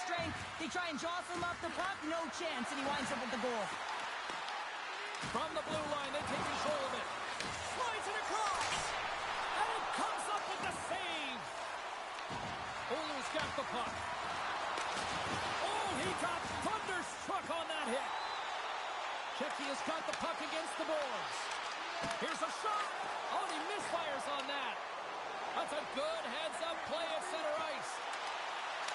strength. They try and jostle him off the puck, no chance, and he winds up with the goal. From the blue line, they take control of it. Slides it across. And it comes up with the save. Oulu's got the puck. Oh, he got thunderstruck on that hit. Checky has got the puck against the boards. Here's a shot. Oh, and he misfires on that. That's a good heads-up play at center ice.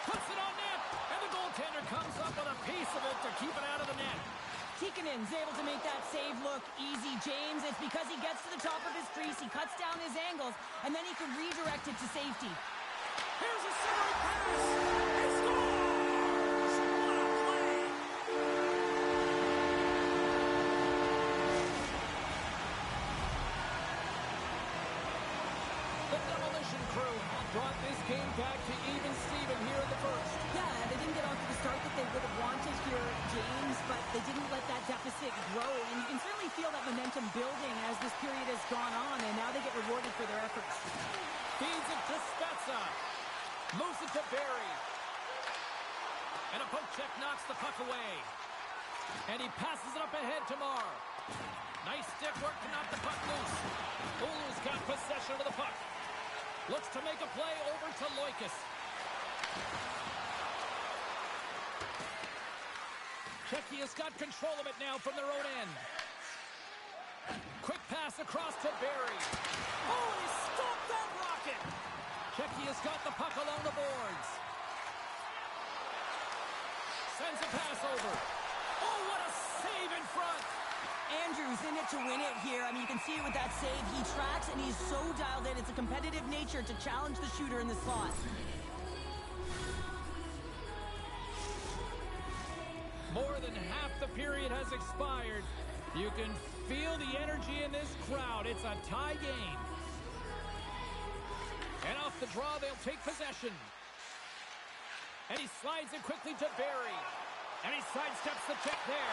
Puts it on net, and the goaltender comes up with a piece of it to keep it out of the net. Tikkanen's able to make that save look easy, James. It's because he gets to the top of his crease, he cuts down his angles, and then he can redirect it to safety. Here's a centering pass. He scores! What a play! The demolition crew brought this game back to even Steven here in the first. Yeah, they didn't get off to the start that they would have wanted here, James, but they didn't let that deficit grow. And you can certainly feel that momentum building as this period has gone on, and now they get rewarded for their efforts. Feeds it to Spezza. Moves it to Barry. And a poke check knocks the puck away. And he passes it up ahead to Marr. Nice stick work to knock the puck loose. Oulu's got possession of the puck. Looks to make a play over to Loikis. Checky has got control of it now from their own end. Quick pass across to Barry. Oh, he stopped that rocket! Checky has got the puck along the boards. Sends a pass over. Oh, what a save in front! Andrew's in it to win it here. I mean, you can see it with that save. He tracks, and he's so dialed in. It's a competitive nature to challenge the shooter in the slot. More than half the period has expired. You can feel the energy in this crowd. It's a tie game. And off the draw, they'll take possession. And he slides it quickly to Barry. And he sidesteps the check there.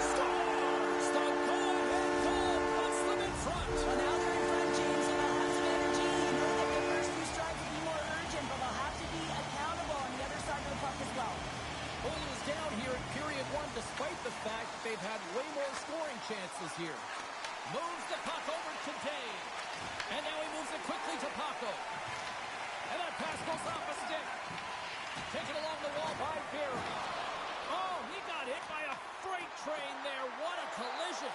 Scores! The go-ahead goal puts them in front. Well, now they're in front, James, and they'll have some energy. You know that their first few strides will be more urgent, but they'll have to be accountable on the other side of the puck as well. Oulu is down here in period one, despite the fact that they've had way more scoring chances here. Moves the puck over to Dave. And now he moves it quickly to Paco. And that pass goes off a stick. Taken along the wall by Barry. Oh, he got hit by a freight train there. What a collision.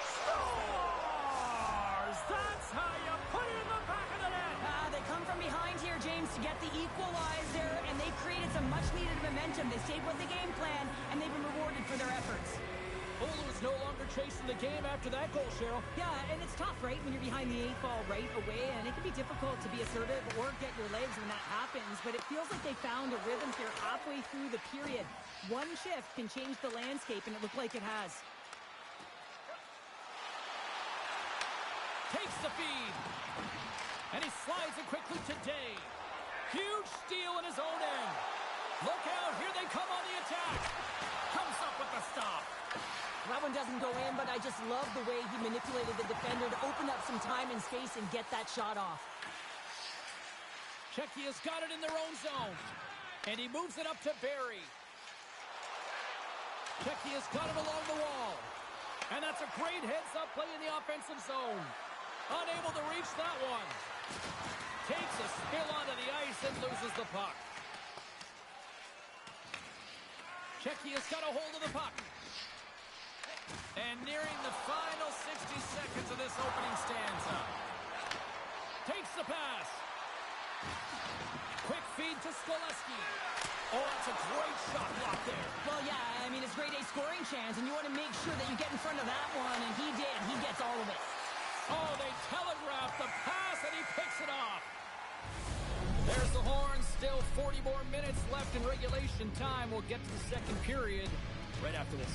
Scores! That's how you put it in the back of the net. They come from behind here, James, to get the equalizer, and they created some much-needed momentum. They stayed with the game plan, and they've been rewarded for their efforts. Oulu is no longer chasing the game after that goal, Cheryl. Yeah, and it's tough, right, when you're behind the 8-ball right away, and it can be difficult to be assertive or get your legs when that happens, but it feels like they found a rhythm here halfway through the period. One shift can change the landscape, and it looked like it has. Takes the feed. And he slides it quickly to Dave. Huge steal in his own end. Look out, here they come on the attack. Comes up with the stop. That one doesn't go in, but I just love the way he manipulated the defender to open up some time and space and get that shot off. Checky has got it in their own zone. And he moves it up to Barry. Checky has got it along the wall. And that's a great heads-up play in the offensive zone. Unable to reach that one. Takes a spill onto the ice and loses the puck. Checky has got a hold of the puck. And nearing the final 60 seconds of this opening stanza. Takes the pass. Quick feed to Skoleski. Oh, that's a great shot block there. Well, yeah, I mean, it's grade A scoring chance, and you want to make sure that you get in front of that one, and he did. He gets all of it. Oh, they telegraphed the pass, and he picks it off. There's the horn. Still 40 more minutes left in regulation time. We'll get to the second period right after this.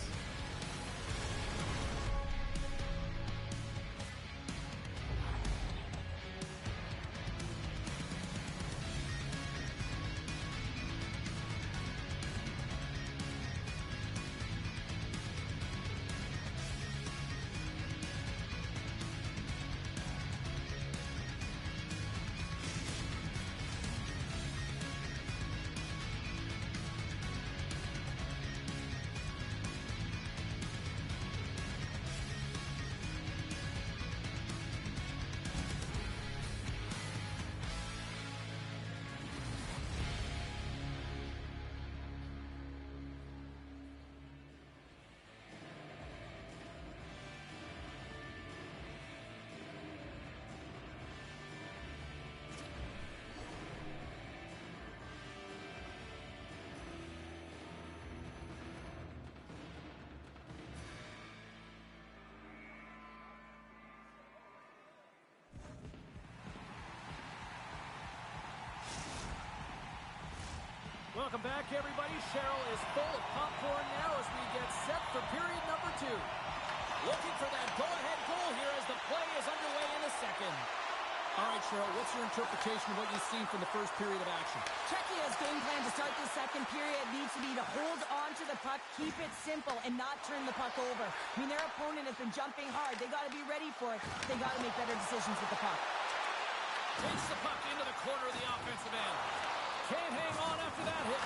Welcome back, everybody. Cheryl is full of popcorn now as we get set for period number 2. Looking for that go-ahead goal here as the play is underway in the second. All right, Cheryl, what's your interpretation of what you've seen from the first period of action? Czechia's game plan to start the second period needs to be to hold on to the puck, keep it simple, and not turn the puck over. I mean, their opponent has been jumping hard. They got to be ready for it. They got to make better decisions with the puck. Takes the puck into the corner of the offensive end. Can't hang on after that hit.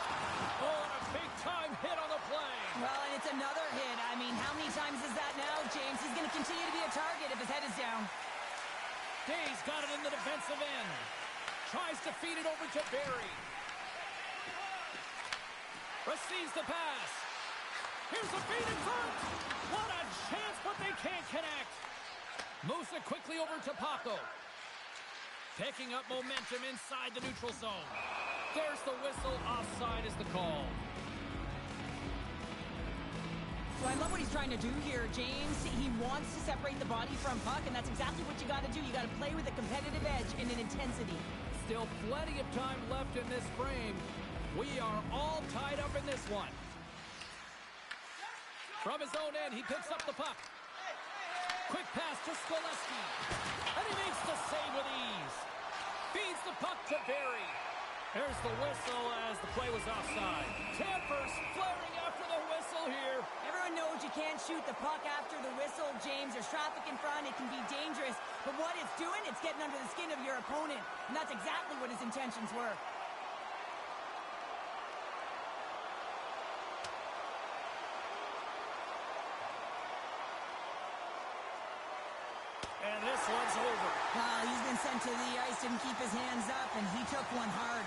Oh, and a big-time hit on the play. Well, and it's another hit. I mean, how many times is that now, James? He's going to continue to be a target if his head is down. Day's got it in the defensive end. Tries to feed it over to Barry. Receives the pass. Here's the feed in front. What a chance, but they can't connect. Moves it quickly over to Paco. Picking up momentum inside the neutral zone. There's the whistle. Offside is the call. So I love what he's trying to do here, James. He wants to separate the body from puck, and that's exactly what you got to do. You got to play with a competitive edge and an intensity. Still plenty of time left in this frame. We are all tied up in this one. From his own end, he picks up the puck. Quick pass to Skoleski. And he makes the save with ease. Feeds the puck to Barry. There's the whistle as the play was offside. Tampers flaring after the whistle here. Everyone knows you can't shoot the puck after the whistle, James. There's traffic in front. It can be dangerous. But what it's doing, it's getting under the skin of your opponent. And that's exactly what his intentions were. And this one's over. He's been sent to the ice, didn't keep his hands up, and he took one hard.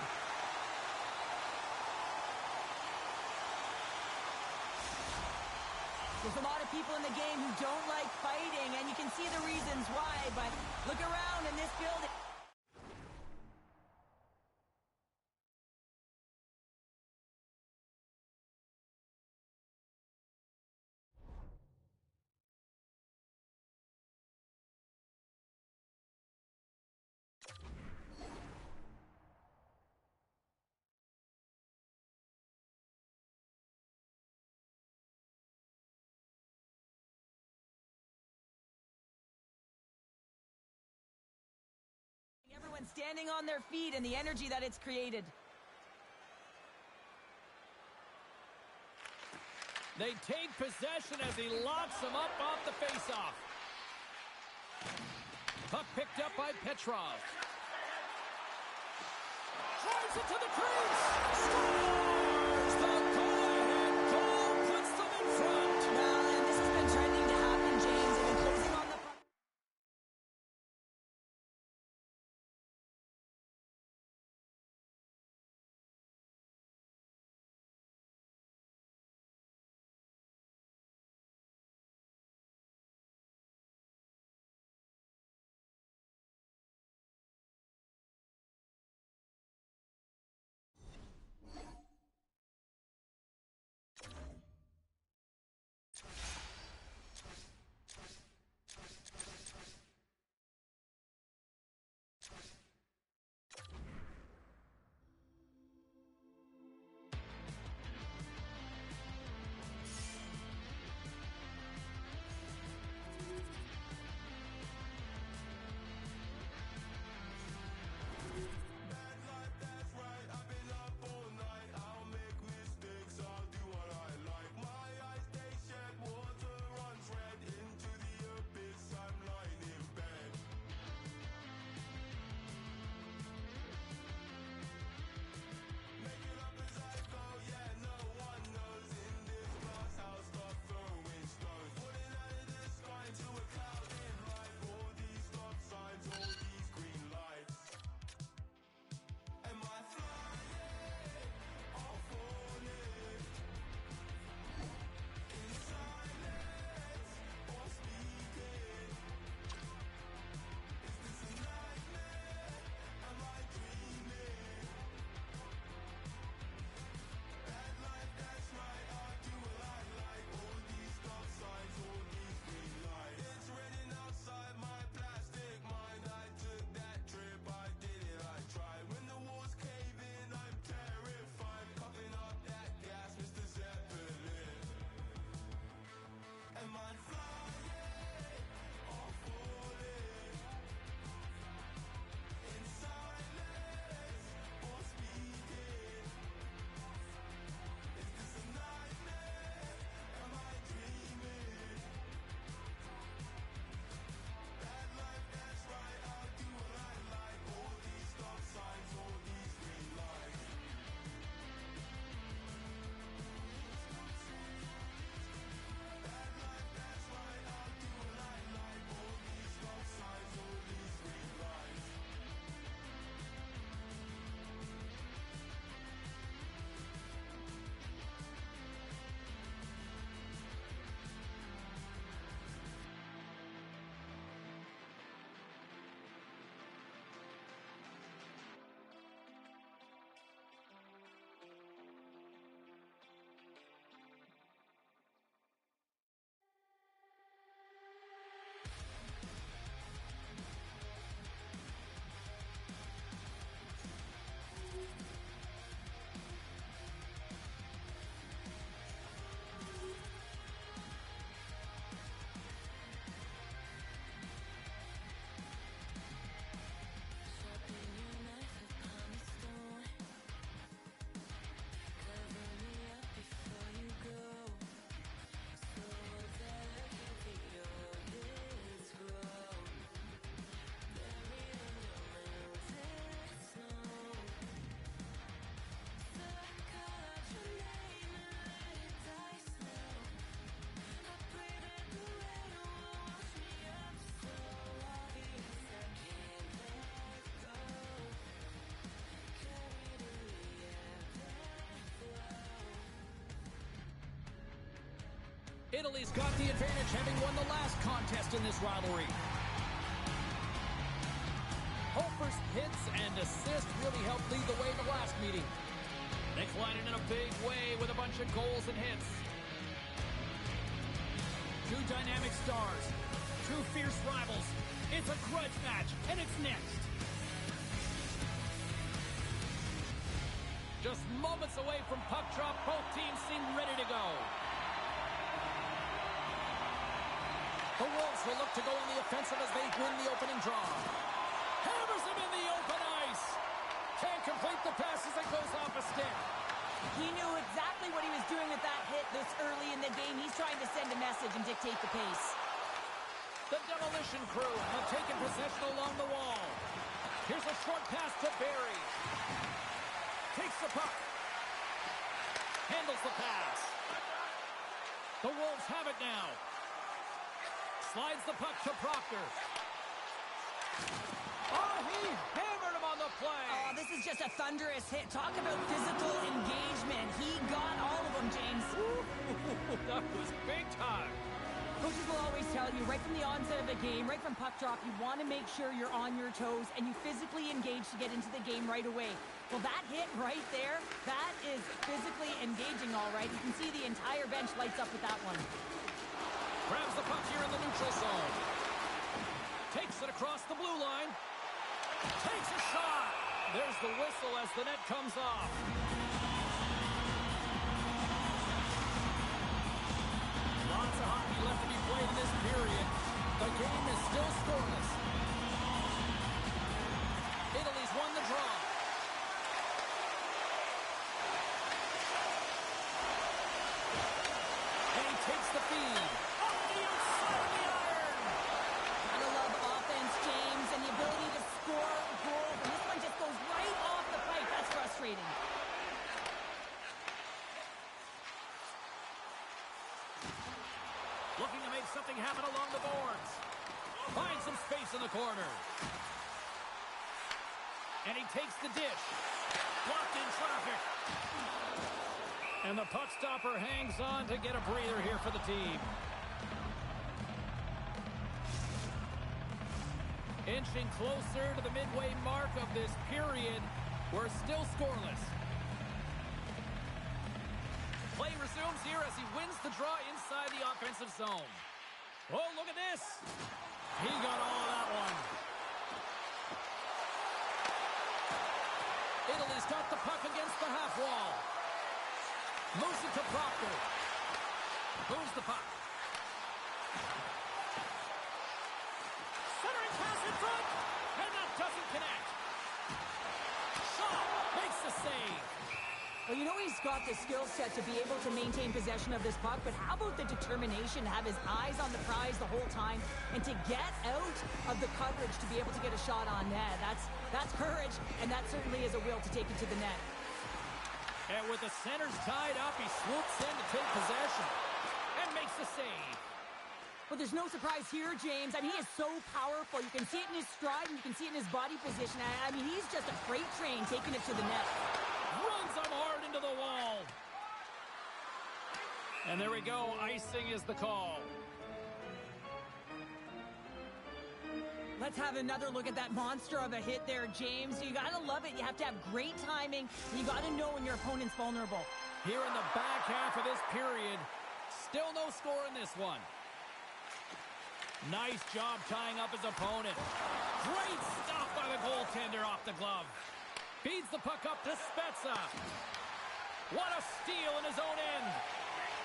There's a lot of people in the game who don't like fighting, and you can see the reasons why, but look around in this building. Everyone standing on their feet and the energy that it's created. They take possession as he locks them up off the faceoff. Puck picked up by Petrov. Drives it to the crease. Scores! The go-ahead goal puts them in front. Well, and this has been trending to happen, James. They've been closing on the puck. Italy's got the advantage, having won the last contest in this rivalry. Hofer's hits and assists really helped lead the way in the last meeting. Nickleinen in a big way with a bunch of goals and hits. Two dynamic stars, two fierce rivals. It's a grudge match, and it's next. Just moments away from puck drop, both teams seem ready to go. The Wolves will look to go on the offensive as they win the opening draw. Hammers him in the open ice. Can't complete the pass as it goes off a stick. He knew exactly what he was doing with that hit this early in the game. He's trying to send a message and dictate the pace. The demolition crew have taken possession along the wall. Here's a short pass to Barry. Takes the puck. Handles the pass. The Wolves have it now. Slides the puck to Proctor. Oh, he hammered him on the play. Oh, this is just a thunderous hit. Talk about physical engagement. He got all of them, James. Ooh, that was big time. Coaches will always tell you, right from the onset of the game, right from puck drop, you want to make sure you're on your toes and you physically engage to get into the game right away. Well, that hit right there, that is physically engaging, all right. You can see the entire bench lights up with that one. Grabs the puck here in the neutral zone. Takes it across the blue line. Takes a shot. There's the whistle as the net comes off. Lots of hockey left to be played in this period. The game is still scoreless. Italy's won the draw. And he takes the feed. Off the outside of the iron. Gotta love offense, James, and the ability to score goals. And this one just goes right off the pipe. That's frustrating. Looking to make something happen along the boards. Finds some space in the corner. And he takes the dish. Blocked in traffic. And the puck stopper hangs on to get a breather here for the team. Inching closer to the midway mark of this period. We're still scoreless. Play resumes here as he wins the draw inside the offensive zone. Oh, look at this. He got all of that one. Italy's got the puck against the half wall. Moves it to Proctor. Moves the puck. Centering pass in front. And that doesn't connect. Shaw makes the save. Well, you know he's got the skill set to be able to maintain possession of this puck, but how about the determination to have his eyes on the prize the whole time and to get out of the coverage to be able to get a shot on net? That's courage, and that certainly is a will to take it to the net. And with the centers tied up, he swoops in to take possession and makes the save. Well, there's no surprise here, James. I mean, he is so powerful. You can see it in his stride, and you can see it in his body position. I mean, he's just a freight train taking it to the net. Runs him hard into the wall. And there we go. Icing is the call. Let's have another look at that monster of a hit there, James. You got to love it. You have to have great timing. You got to know when your opponent's vulnerable. Here in the back half of this period, still no score in this one. Nice job tying up his opponent. Great stop by the goaltender off the glove. Feeds the puck up to Spezza. What a steal in his own end.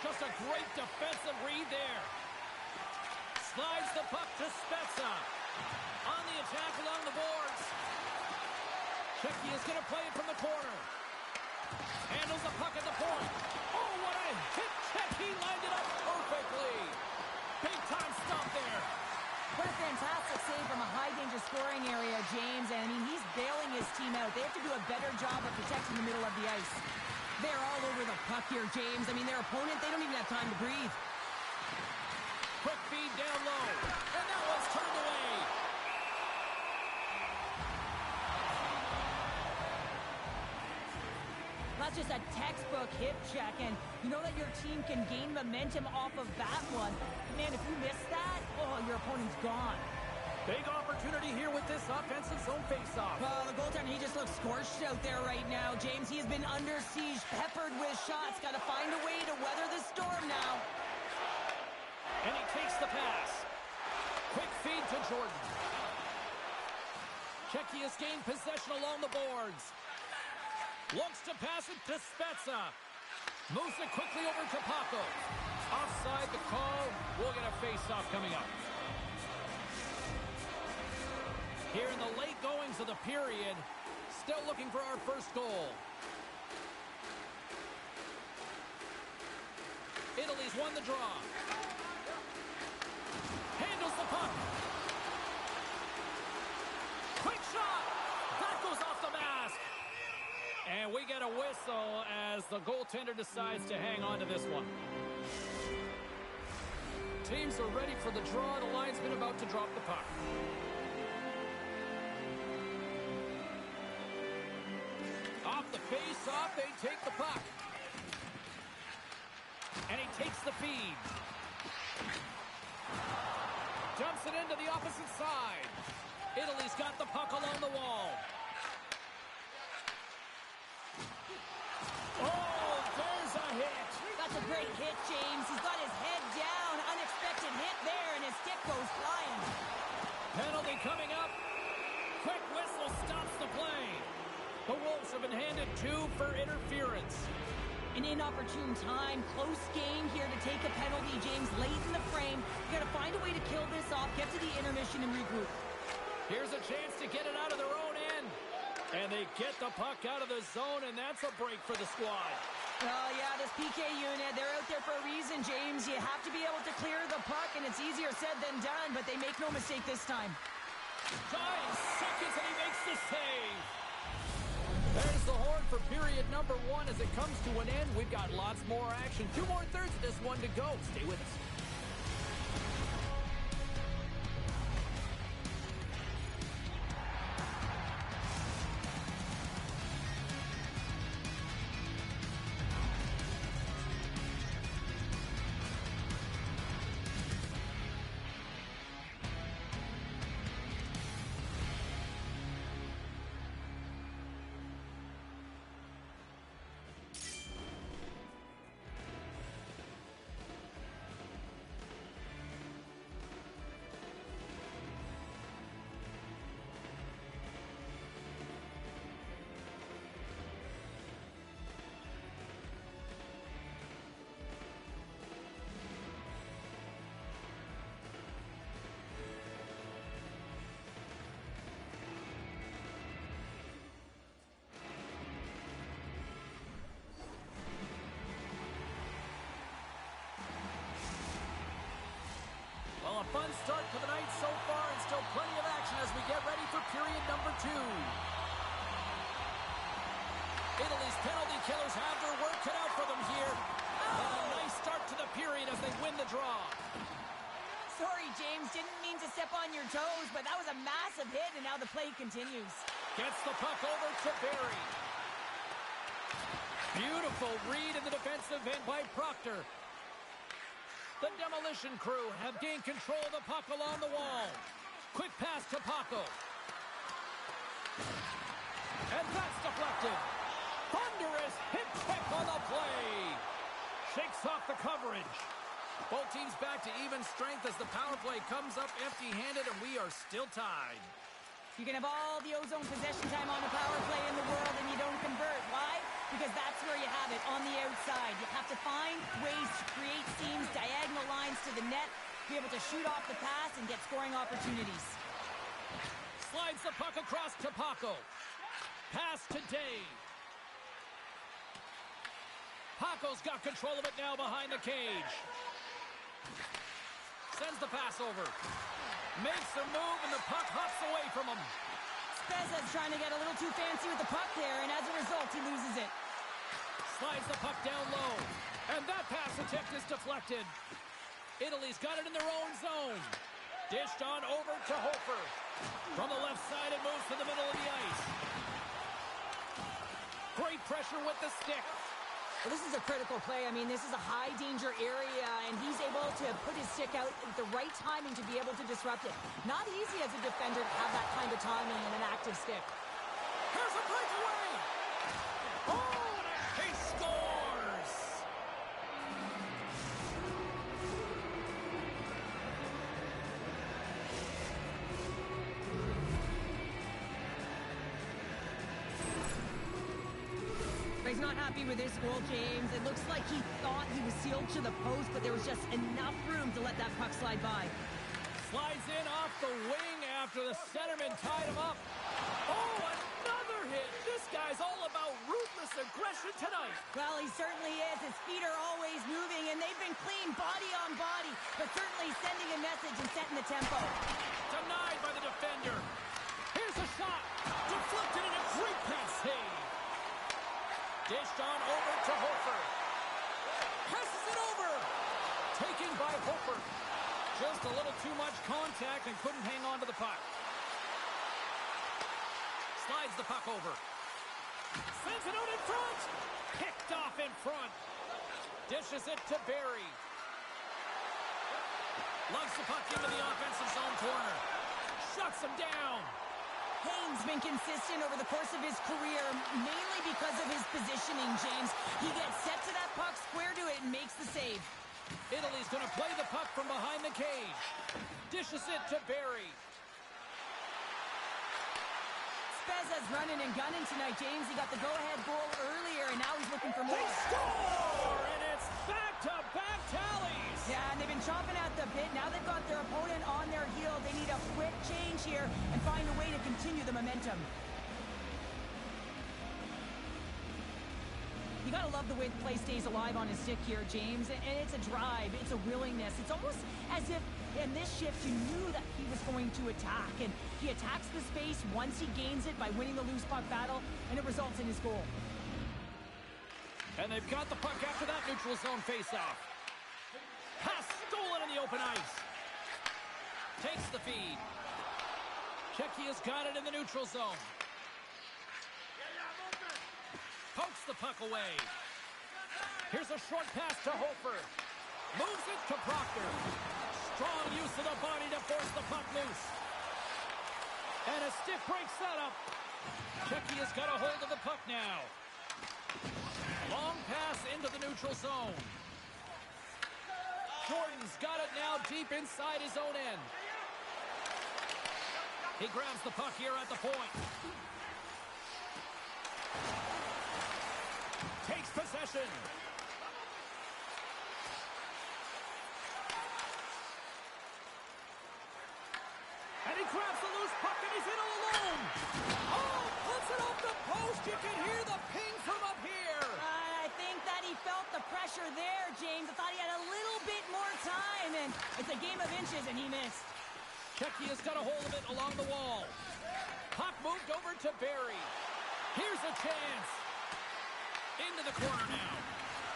Just a great defensive read there. Slides the puck to Spezza. On the attack along the boards. Checky is going to play it from the corner. Handles the puck at the point. Oh, what a hit check. He lined it up perfectly. Big time stop there. What a fantastic save from a high-danger scoring area, James. And, I mean, he's bailing his team out. They have to do a better job of protecting the middle of the ice. They're all over the puck here, James. I mean, their opponent, they don't even have time to breathe. Quick feed down low. And that one's turned away. That's just a textbook hip check, and you know that your team can gain momentum off of that one. Man, if you miss that, oh, your opponent's gone. Big opportunity here with this offensive zone faceoff. Well, the goaltender, he just looks scorched out there right now. James, he has been under siege, peppered with shots. Got to find a way to weather the storm now. And he takes the pass. Quick feed to Jordan. Czechia has gained possession along the boards. Looks to pass it to Spezza. Moves it quickly over to Paco. Offside the call. We'll get a face-off coming up. Here in the late goings of the period, still looking for our first goal. Italy's won the draw. Handles the puck. Quick shot. That goes off the mask. And we get a whistle as the goaltender decides to hang on to this one. Teams are ready for the draw. The linesman about to drop the puck. Off the face-off, they take the puck. And he takes the feed. Dumps it into the opposite side. Italy's got the puck along the wall. Oh, there's a hit. That's a great hit, James. He's got his head down. Unexpected hit there, and his stick goes flying. Penalty coming up. Quick whistle stops the play. The Wolves have been handed 2 for interference. An inopportune time. Close game here to take a penalty, James, late in the frame. You got to find a way to kill this off, get to the intermission, and regroup. Here's a chance to get it out of their own end. And they get the puck out of the zone, and that's a break for the squad. Oh, yeah, this PK unit, they're out there for a reason, James. You have to be able to clear the puck, and it's easier said than done, but they make no mistake this time. 9 seconds, and he makes the save. There's the horn for period number 1 as it comes to an end. We've got lots more action. 2 more thirds of this one to go. Stay with us. Well, a fun start to the night so far, and still plenty of action as we get ready for period number 2. Italy's penalty killers have their work cut out for them here. And a nice start to the period as they win the draw. Sorry, James, didn't mean to step on your toes, but that was a massive hit, and now the play continues. Gets the puck over to Barry. Beautiful read in the defensive end by Proctor. The demolition crew have gained control of the puck along the wall. Quick pass to Paco. And that's deflected. Thunderous hit check on the play. Shakes off the coverage. Both teams back to even strength as the power play comes up empty-handed, and we are still tied. You can have all the ozone possession time on the power play in the world and you don't convert. Why? Because that's where you have it, on the outside. You have to find ways to create seams, diagonal lines to the net, be able to shoot off the pass and get scoring opportunities. Slides the puck across to Paco. Pass to Dave. Paco's got control of it now behind the cage. Sends the pass over. Makes a move, and the puck hops away from him. Spezza's trying to get a little too fancy with the puck there, and as a result, he loses it. Slides the puck down low. And that pass attempt is deflected. Italy's got it in their own zone. Dished on over to Hofer. From the left side, it moves to the middle of the ice. Great pressure with the stick. Well, this is a critical play. I mean, this is a high-danger area, and he's able to put his stick out at the right timing to be able to disrupt it. Not easy as a defender to have that kind of timing and an active stick. Here's a breakaway! Oh, and he scores! He's not happy with this goal, James. It looks like he thought he was sealed to the post, but there was just enough room to let that puck slide by. Slides in off the wing after the centerman tied him up. Oh, another hit! This guy's all about ruthless aggression tonight. Well, he certainly is. His feet are always moving, and they've been clean body on body, but certainly sending a message and setting the tempo. Denied by the defender. Here's a shot. Deflected and a great pass save. Dished on over to Hofer. Passes it over. Taken by Hofer. Just a little too much contact and couldn't hang on to the puck. Slides the puck over. Sends it out in front. Picked off in front. Dishes it to Barry. Lugs the puck into the offensive zone corner. Shuts him down. Haynes been consistent over the course of his career, mainly because of his positioning, James. He gets set to that puck, square to it, and makes the save. Italy's going to play the puck from behind the cage. Dishes it to Barry. Speza's running and gunning tonight, James. He got the go-ahead goal earlier, and now he's looking for more. They score! And it's back-to-back tallies! Yeah, and they've been chomping at the bit. Now they've got their opponent on their heel. They need a quick change here and find a way to continue the momentum. You gotta love the way the play stays alive on his stick here, James. And it's a drive, it's a willingness. It's almost as if in this shift you knew that he was going to attack. And he attacks the space once he gains it by winning the loose puck battle, and it results in his goal. And they've got the puck after that neutral zone faceoff. Pass stolen in the open ice. Takes the feed. Checky has got it in the neutral zone. Pokes the puck away. Here's a short pass to Hofer. Moves it to Proctor. Strong use of the body to force the puck loose. And a stiff break setup. Checky has got a hold of the puck now. Long pass into the neutral zone. Jordan's got it now deep inside his own end. He grabs the puck here at the point. Takes possession. And he grabs the loose puck and he's in all alone. Oh, puts it off the post. You can hear the ping from up here. I think that he felt the pressure there, James. I thought he had a little bit more time, and it's a game of inches, and he missed. Checky has got a hold of it along the wall. Puck moved over to Barry. Here's a chance. Into the corner now.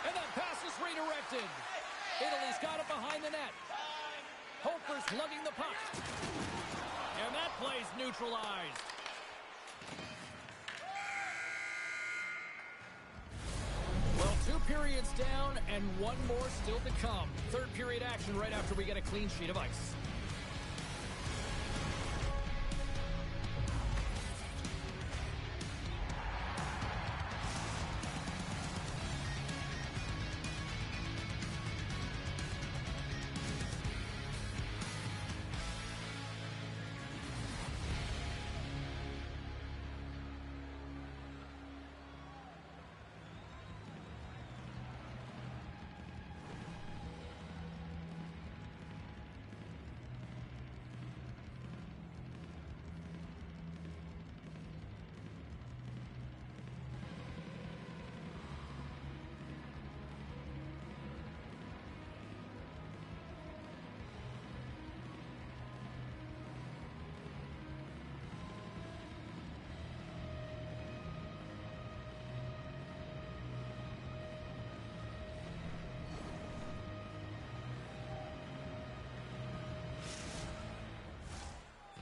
And that pass is redirected. Italy's got it behind the net. Hofer's lugging the puck. And that play's neutralized. Well, 2 periods down and 1 more still to come. Third period action right after we get a clean sheet of ice.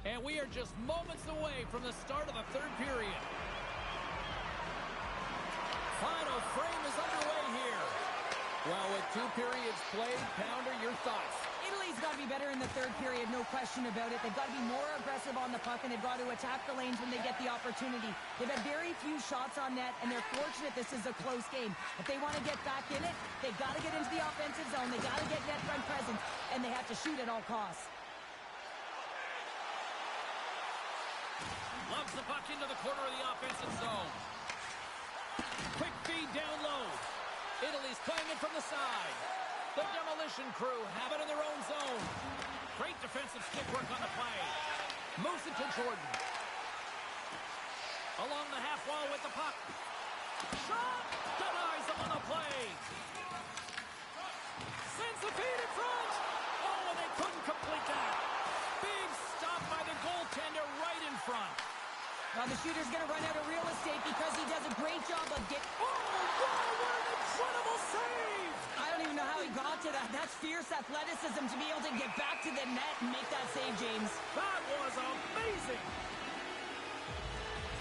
And we are just moments away from the start of the third period. frame is underway here. Well, with 2 periods played, Pounder, your thoughts? Italy's got to be better in the third period, no question about it. They've got to be more aggressive on the puck, and they've got to attack the lanes when they get the opportunity. They've had very few shots on net, and they're fortunate this is a close game. If they want to get back in it, they've got to get into the offensive zone. They've got to get net front presence, and they have to shoot at all costs. Loves the puck into the corner of the offensive zone. Quick feed down low. Italy's playing it from the side. The demolition crew have it in their own zone. Great defensive stick work on the play. Moves it to Jordan. Along the half wall with the puck. Shot! Denies him on the play. Sends the feed in front. Oh, and they couldn't complete that. Big stop by the goaltender right in front. Now the shooter's going to run out of real estate because he does a great job of getting... Oh, wow, what an incredible save! I don't even know how he got to that. That's fierce athleticism to be able to get back to the net and make that save, James. That was amazing!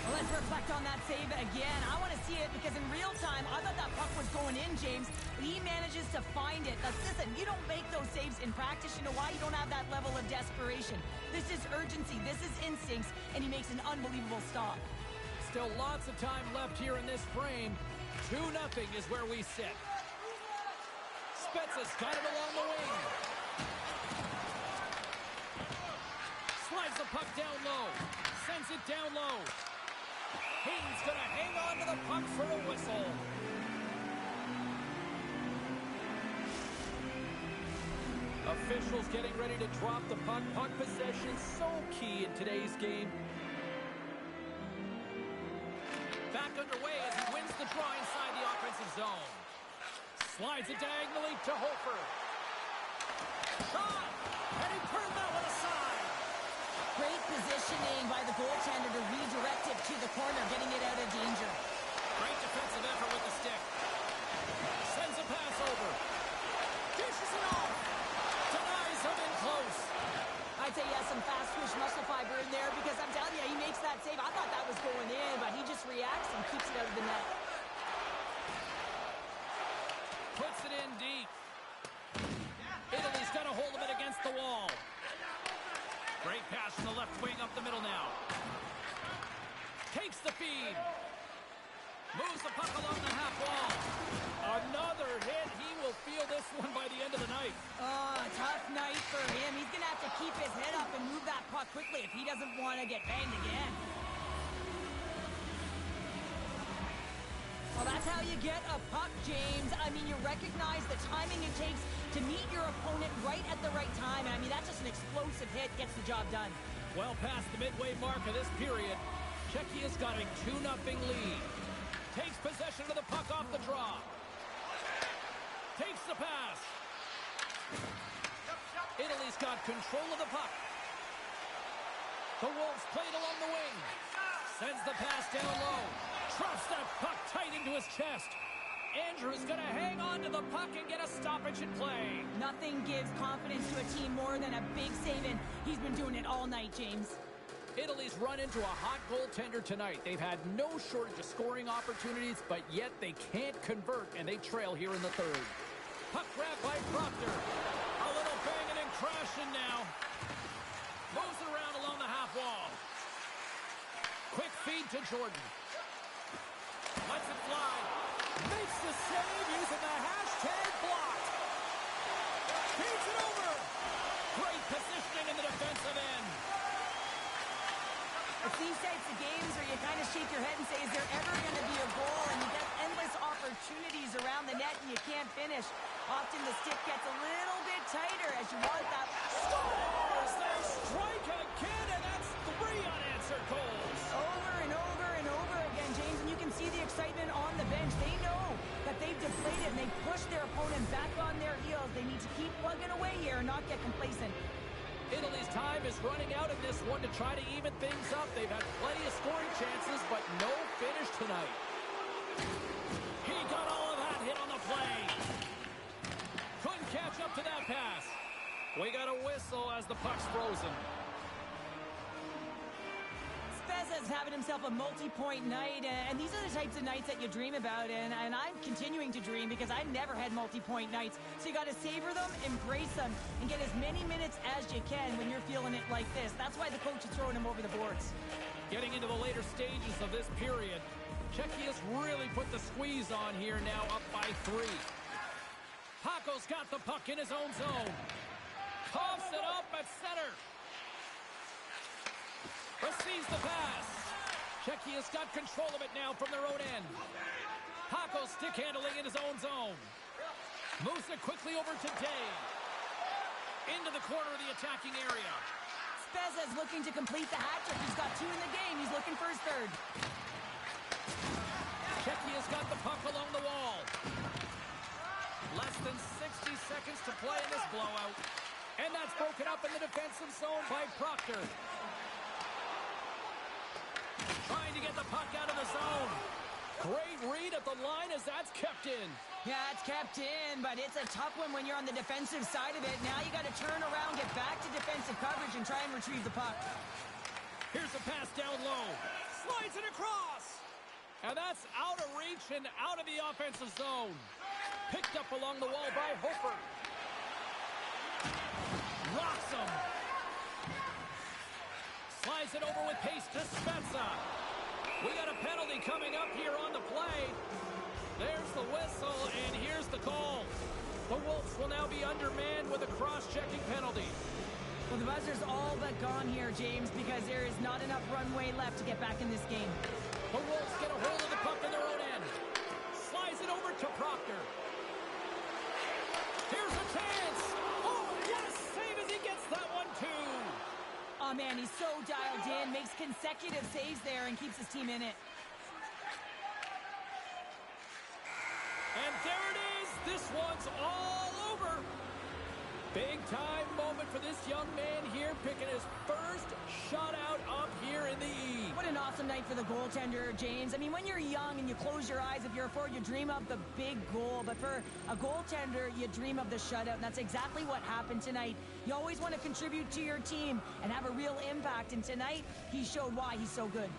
Well, let's reflect on that save again. I want to see it because in real time, I thought that puck was going in, James. But he manages to find it. Now, listen, you don't make those saves in practice. You know why? You don't have that level of desperation. This is urgency. This is instincts. And he makes an unbelievable stop. Still lots of time left here in this frame. 2-0 is where we sit. Spezza's got it along the wing. Slides the puck down low. Sends it down low. He's going to hang on to the puck for a whistle. Officials getting ready to drop the puck. Puck possession so key in today's game. Back underway as he wins the draw inside the offensive zone. Slides it diagonally to Hofer. Shot! And he turned that one aside. Great positioning by the goaltender to redirect it to the corner, getting it out of danger. Great defensive effort with the stick. Sends a pass over. Dishes it off. Denies him in close. I'd say he has some fast twitch muscle fiber in there because I'm telling you, he makes that save. I thought that was going in, but he just reacts and keeps it out of the net. Puts it in deep. Italy's got a hold of it against the wall. Great pass from the left wing up the middle now. Takes the feed. Moves the puck along the half wall. Another hit. He will feel this one by the end of the night. Oh, tough night for him. He's going to have to keep his head up and move that puck quickly if he doesn't want to get banged again. Well, that's how you get a puck, James. I mean, you recognize the timing it takes to meet your opponent right at the right time. And I mean, that's just an explosive hit, gets the job done. Well past the midway mark of this period, Czechia's got a 2-0 lead. Takes possession of the puck off the draw. Takes the pass. Italy's got control of the puck. The Wolves played along the wing. Sends the pass down low. Troughs that puck tight into his chest. Andrew's going to hang on to the puck and get a stoppage in play. Nothing gives confidence to a team more than a big save, and he's been doing it all night, James. Italy's run into a hot goaltender tonight. They've had no shortage of scoring opportunities, but yet they can't convert, and they trail here in the third. Puck grab by Proctor. A little banging and crashing now. Moves it around along the half wall. Quick feed to Jordan. Lets it fly. Makes the save using the hashtag block. Feeds it over. Great positioning in the defensive end. It's these types of games where you kind of shake your head and say, is there ever going to be a goal? And you get endless opportunities around the net and you can't finish. Often the stick gets a little bit tighter as you want that. Scores! They strike again, and that's 3 unanswered goals. Over and over and over again, James, and you can see the excitement on the bench. They know that they've deflated and they push their opponent back on their heels. They need to keep plugging away here and not get complacent. Italy's time is running out in this one to try to even things up. They've had plenty of scoring chances, but no finish tonight. He got all of that hit on the play. Couldn't catch up to that pass. We got a whistle as the puck's frozen. Spezza's is having himself a multi-point night, and these are the types of nights that you dream about, and I'm continuing to dream because I never had multi-point nights. So you got to savor them, embrace them, and get as many minutes as you can when you're feeling it like this. That's why the coach is throwing him over the boards. Getting into the later stages of this period, Czechia's really put the squeeze on here, now up by 3. Paco's got the puck in his own zone. Coughs it up at center. Receives the pass. Czechia's got control of it now from their own end. Paco stick handling in his own zone. Moves it quickly over to Day. Into the corner of the attacking area. Speza's looking to complete the hat trick. He's got 2 in the game. He's looking for his 3rd. Czechia's got the puck along the wall. Less than 60 seconds to play in this blowout. And that's broken up in the defensive zone by Proctor. Trying to get the puck out of the zone. Great read at the line as that's kept in. Yeah, it's kept in, but it's a tough one when you're on the defensive side of it. Now you got to turn around, get back to defensive coverage, and try and retrieve the puck. Here's a pass down low. Slides it across. And that's out of reach and out of the offensive zone. Picked up along the wall by Hofer. Rocks him. Slides it over with pace to Spezza. We got a penalty coming up here on the play. There's the whistle, and here's the call. The Wolves will now be undermanned with a cross-checking penalty. Well, the buzzer's all but gone here, James, because there is not enough runway left to get back in this game. The Wolves get a hold of the puck in their own end. Slides it over to Proctor. Here's a chance. Oh, yes! Save as he gets that one, too. Oh, man, he's so dialed in, makes consecutive saves there, and keeps his team in it. And there it is. This one's all over. Big-time moment for this young man here, picking his first shutout up here in the E. What an awesome night for the goaltender, James. I mean, when you're young and you close your eyes, if you're a forward, you dream of the big goal. But for a goaltender, you dream of the shutout, and that's exactly what happened tonight. You always want to contribute to your team and have a real impact, and tonight, he showed why he's so good.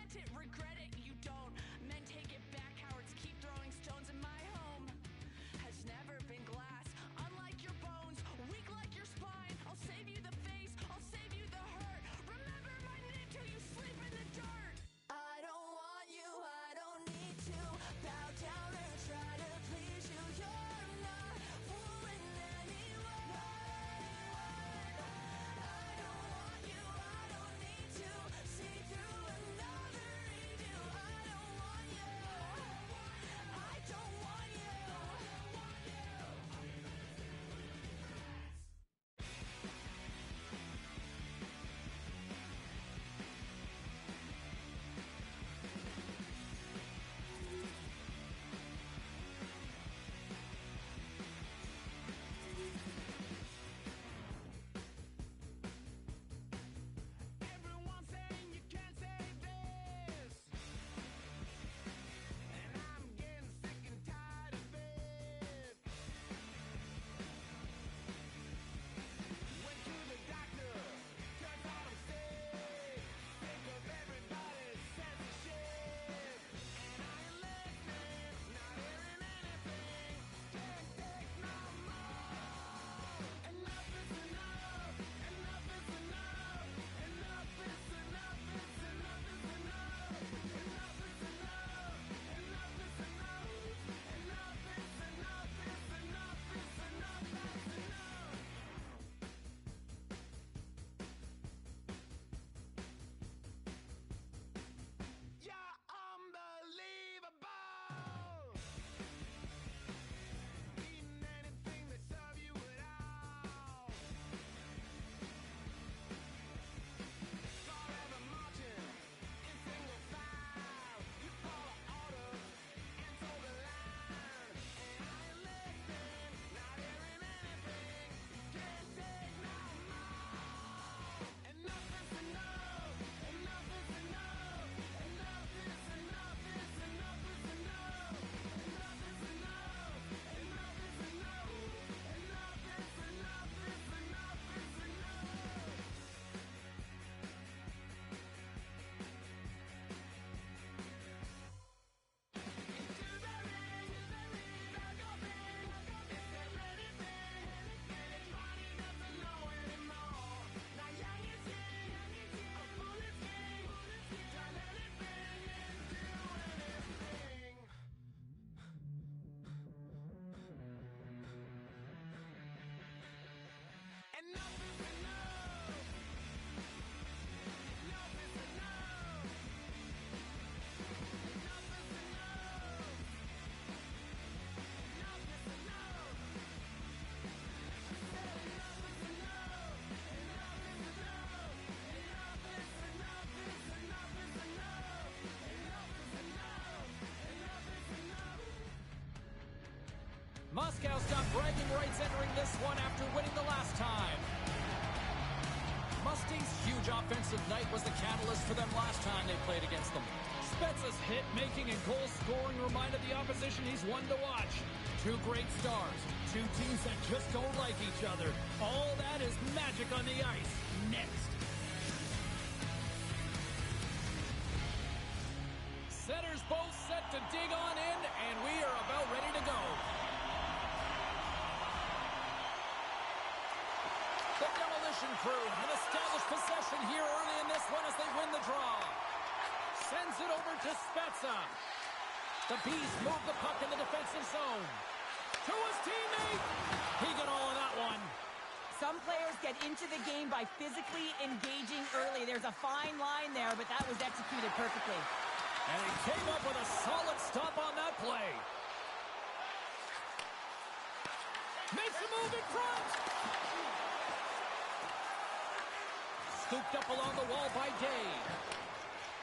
meant it, regret it, you don't. Men take it back, cowards keep throwing stones. And my home has never been glass. Unlike your bones, weak like your spine. I'll save you the face, I'll save you the hurt. Remember my name till you sleep in the dirt. I don't want you, I don't need to bow down and try to please you. You're not fooling anyone. I don't want you, I don't need to see through another redo. I don't want you, I don't want you. Everyone's saying you can't save this, and I'm getting sick and tired of it. Went to the doctor, turns out I'm sick. Sick of everybody's censorship, and I ain't listening, not hearing anything. Can't take no more. Enough is enough. Enough is enough. Enough is enough. It's enough is enough. Enough is enough. Enough is enough. Enough is enough. It's enough is enough. That's enough. You're unbelievable. Eating anything that serve you at all. Forever marching in single file. You follow orders and toe the line. And I ain't listening, not hearing anything. Can't take no more. Enough is enough. Enough is enough. Enough is enough. It's enough is enough. Enough is enough. Enough is enough. Enough is enough. It's enough is enough. Into the ring, back up in. Is there anything anybody doesn't know anymore? Now young is king, a fool is king. Turn anything into anything. Enough is enough. Enough is enough. Enough is enough. Enough is enough. I said enough is enough. Enough is enough. Enough is enough. It's enough is enough. Enough is enough. Enough is enough. Moscow's got bragging rights entering this one after winning the last time. Mustangs' huge offensive night was the catalyst for them last time they played against them. Spezza's hit-making and goal-scoring reminded the opposition he's one to watch. Two great stars, two teams that just don't like each other. All that is magic on the ice. Next. Centers both set to dig on in, and we are about ready to go. The Demolition Crew have established possession here early in this one as they win the draw. Sends it over to Spezza. The Bees move the puck in the defensive zone. To his teammate. He got all of that one. Some players get into the game by physically engaging early. There's a fine line there, but that was executed perfectly. And he came up with a solid stop on that play. Makes a move in front. Scooped up along the wall by Day.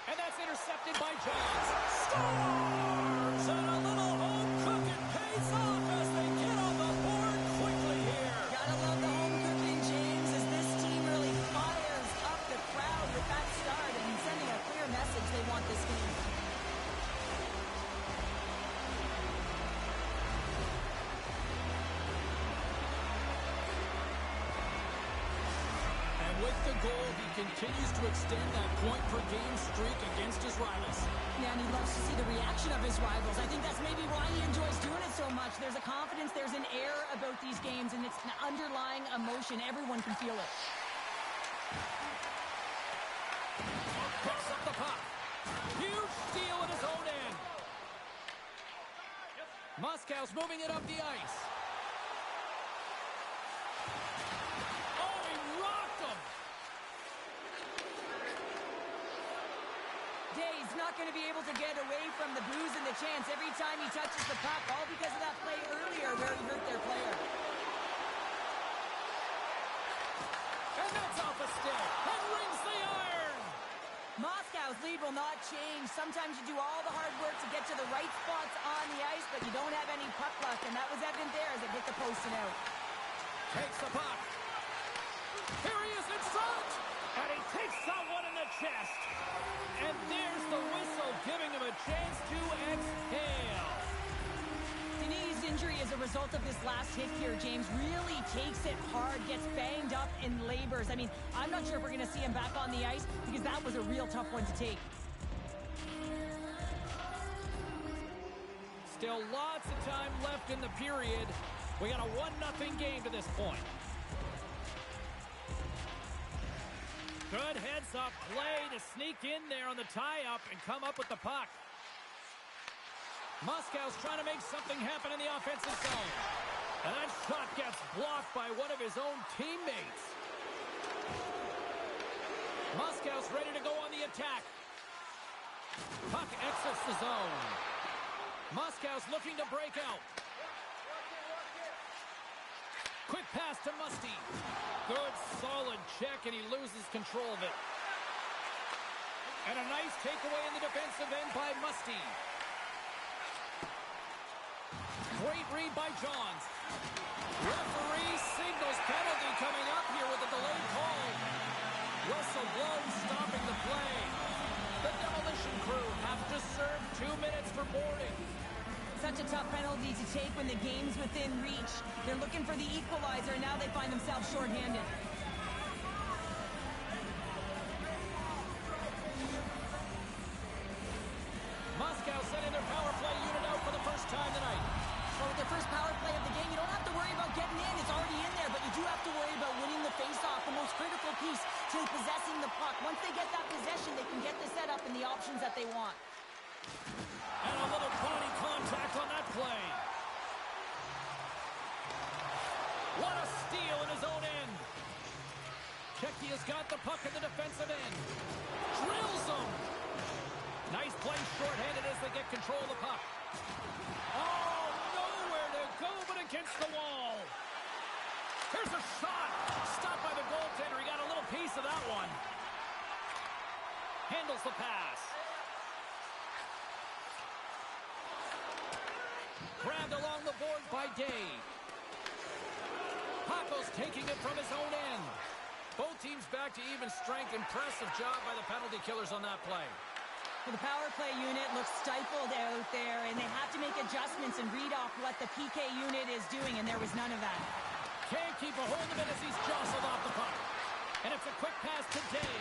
And that's intercepted by Jazz. Scores! And a little home cooking pays off as they get on the board quickly here. Gotta love the home cooking, James, as this team really fires up the crowd with that start and sending a clear message they want this game. With the goal, he continues to extend that point-per-game streak against his rivals. Yeah, and he loves to see the reaction of his rivals. I think that's maybe why he enjoys doing it so much. There's a confidence, there's an air about these games, and it's an underlying emotion. Everyone can feel it. Picks up the puck. Huge steal at his own end. Moscow's moving it up the ice. Oh, he rocked him. Day's not going to be able to get away from the boos and the chants every time he touches the puck, all because of that play earlier where he hurt their player. And that's off a stick. And rings the iron. Moscow's lead will not change. Sometimes you do all the hard work to get to the right spots on the ice, but you don't have any puck luck, and that was evident there as it hit the post and out. Takes the puck. Here he is in front. And he takes someone in the chest. And there's the whistle, giving him a chance to exhale. Denis' injury as a result of this last hit here, James, really takes it hard, gets banged up and labors. I mean, I'm not sure if we're going to see him back on the ice because that was a real tough one to take. Still lots of time left in the period. We got a 1-0 game to this point. Good heads-up play to sneak in there on the tie-up and come up with the puck. Moscow's trying to make something happen in the offensive zone. And that shot gets blocked by one of his own teammates. Moscow's ready to go on the attack. Puck exits the zone. Moscow's looking to break out. Quick pass to Musty. Good, solid check, and he loses control of it. And a nice takeaway in the defensive end by Musty. Great read by Johns. Referee signals penalty coming up here with a delayed call. Whistle blown, stopping the play. The demolition crew have to serve 2 minutes for boarding. Such a tough penalty to take when the game's within reach. They're looking for the equalizer, and now they find themselves shorthanded. Moscow sending their power play unit out for the first time tonight. Well, with their first power play of the game, you don't have to worry about getting in. It's already in there, but you do have to worry about winning the faceoff, the most critical piece to possessing the puck. Once they get that possession, they can get the setup and the options that they want. And a little body contact on that play. What a steal in his own end. Checky has got the puck in the defensive end. Drills him. Nice play shorthanded as they get control of the puck. Oh, nowhere to go but against the wall. Here's a shot. Stopped by the goaltender. He got a little piece of that one. Handles the pass. Grabbed along the board by Day. Paco's taking it from his own end. Both teams back to even strength. Impressive job by the penalty killers on that play. Well, the power play unit looks stifled out there, and they have to make adjustments and read off what the PK unit is doing, and there was none of that. Can't keep a hold of it as he's jostled off the puck. And it's a quick pass to Day.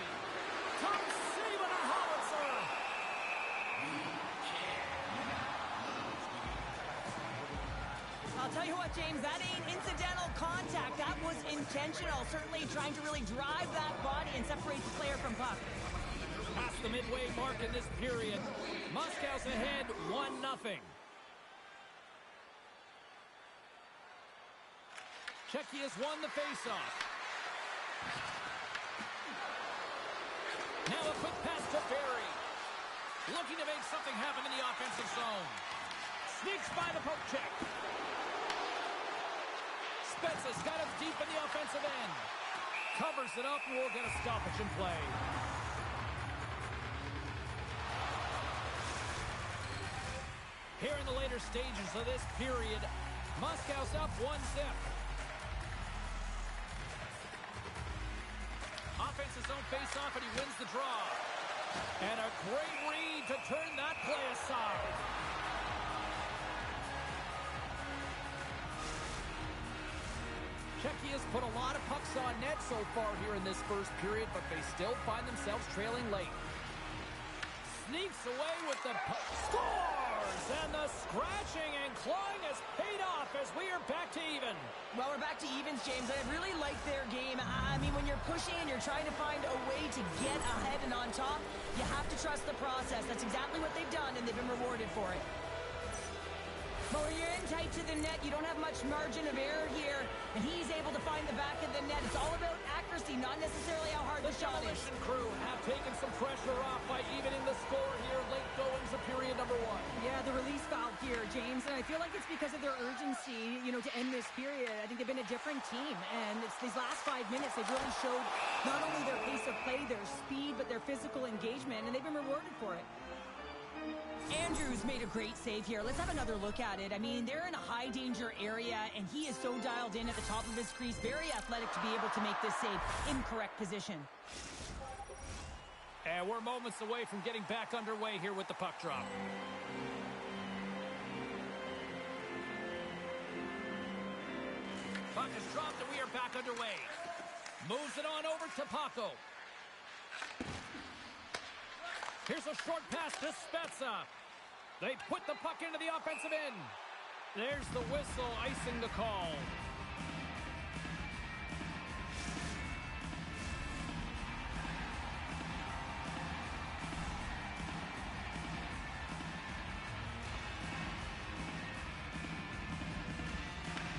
Top save on a howitzer. I'll tell you what, James, that ain't incidental contact. That was intentional, certainly trying to really drive that body and separate the player from puck. Past the midway mark in this period. Moscow's ahead 1-0. Checky has won the faceoff. Now a quick pass to Barry. Looking to make something happen in the offensive zone. Sneaks by the poke check. Spence's got him deep in the offensive end. Covers it up and we'll get a stoppage in play. Here in the later stages of this period, Moscow's up 1-0. Offense's own face-off, and he wins the draw. And a great read to turn that play aside. Czechia has put a lot of pucks on net so far here in this first period, but they still find themselves trailing late. Sneaks away with the puck. Scores! And the scratching and clawing has paid off as we are back to even. Well, we're back to evens, James. I really like their game. I mean, when you're pushing and you're trying to find a way to get ahead and on top, you have to trust the process. That's exactly what they've done, and they've been rewarded for it. But when you're in tight to the net, you don't have much margin of error here, and he's able to find the back of the net. It's all about accuracy, not necessarily how hard the shot is. Demolition crew have taken some pressure off by evening the score here late goings of period number 1. Yeah, the release valve here, James, and I feel like it's because of their urgency, to end this period. I think they've been a different team, and it's these last 5 minutes, they've really showed not only their pace of play, their speed, but their physical engagement, and they've been rewarded for it. Andrews made a great save here. Let's have another look at it. I mean, they're in a high-danger area, and he is so dialed in at the top of his crease. Very athletic to be able to make this save in correct position. And we're moments away from getting back underway here with the puck drop. Puck is dropped, and we are back underway. Moves it on over to Paco. Here's a short pass to Spezza. They put the puck into the offensive end. There's the whistle, icing the call.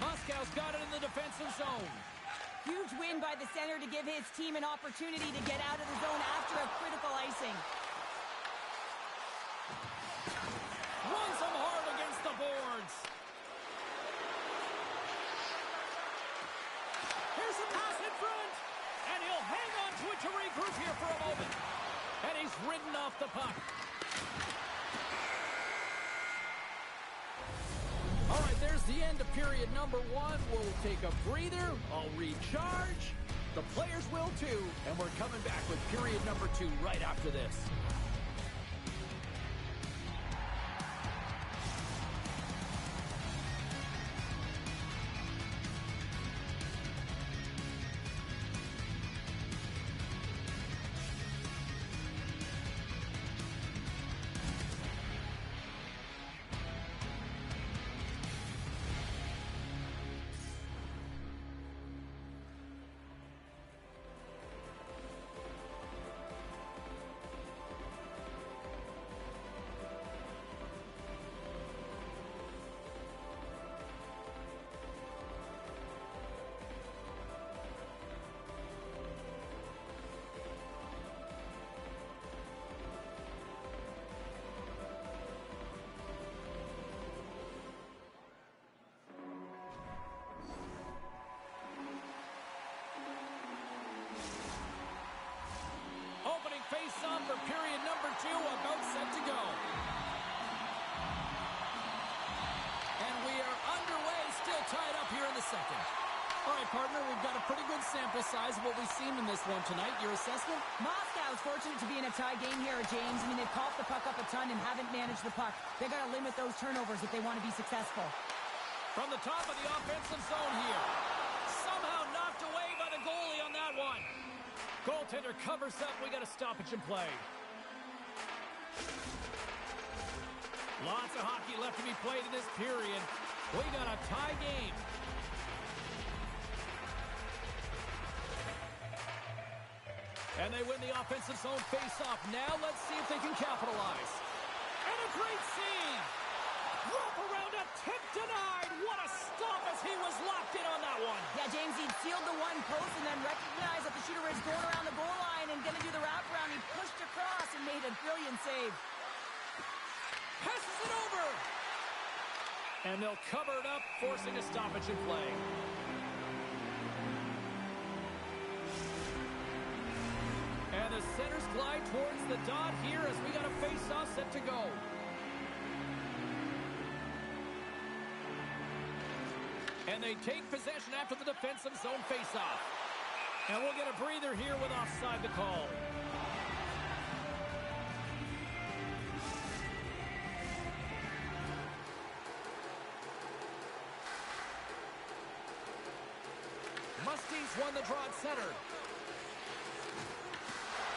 Moscow's got it in the defensive zone. Huge win by the center to give his team an opportunity to get out of the zone after a critical icing. Runs him hard against the boards. Here's a pass in front. And he'll hang on to it to regroup here for a moment. And he's ridden off the puck. All right, there's the end of period number 1. We'll take a breather. I'll recharge. The players will too. And we're coming back with period number 2 right after this. Face-off for period number 2, about set to go. And we are underway, still tied up here in the second. All right, partner, we've got a pretty good sample size of what we've seen in this one tonight. Your assessment? Moscow's fortunate to be in a tie game here, James. I mean, they've coughed the puck up a ton and haven't managed the puck. They've got to limit those turnovers if they want to be successful. From the top of the offensive zone here. Somehow knocked away by the goalie on that one. Goaltender covers up. We got a stoppage in play. Lots of hockey left to be played in this period. We got a tie game. And they win the offensive zone face-off. Now let's see if they can capitalize. And a great save. Wrap around a tip denied. What a stop as he was locked in on that one. Yeah, James, he sealed the one post and then recognized that the shooter was going around the goal line and going to do the wraparound. He pushed across and made a brilliant save. Passes it over. And they'll cover it up, forcing a stoppage in play. And the centers glide towards the dot here as we got a face-off set to go. And they take possession after the defensive zone face-off. And we'll get a breather here with offside the call. Musty's won the draw at center.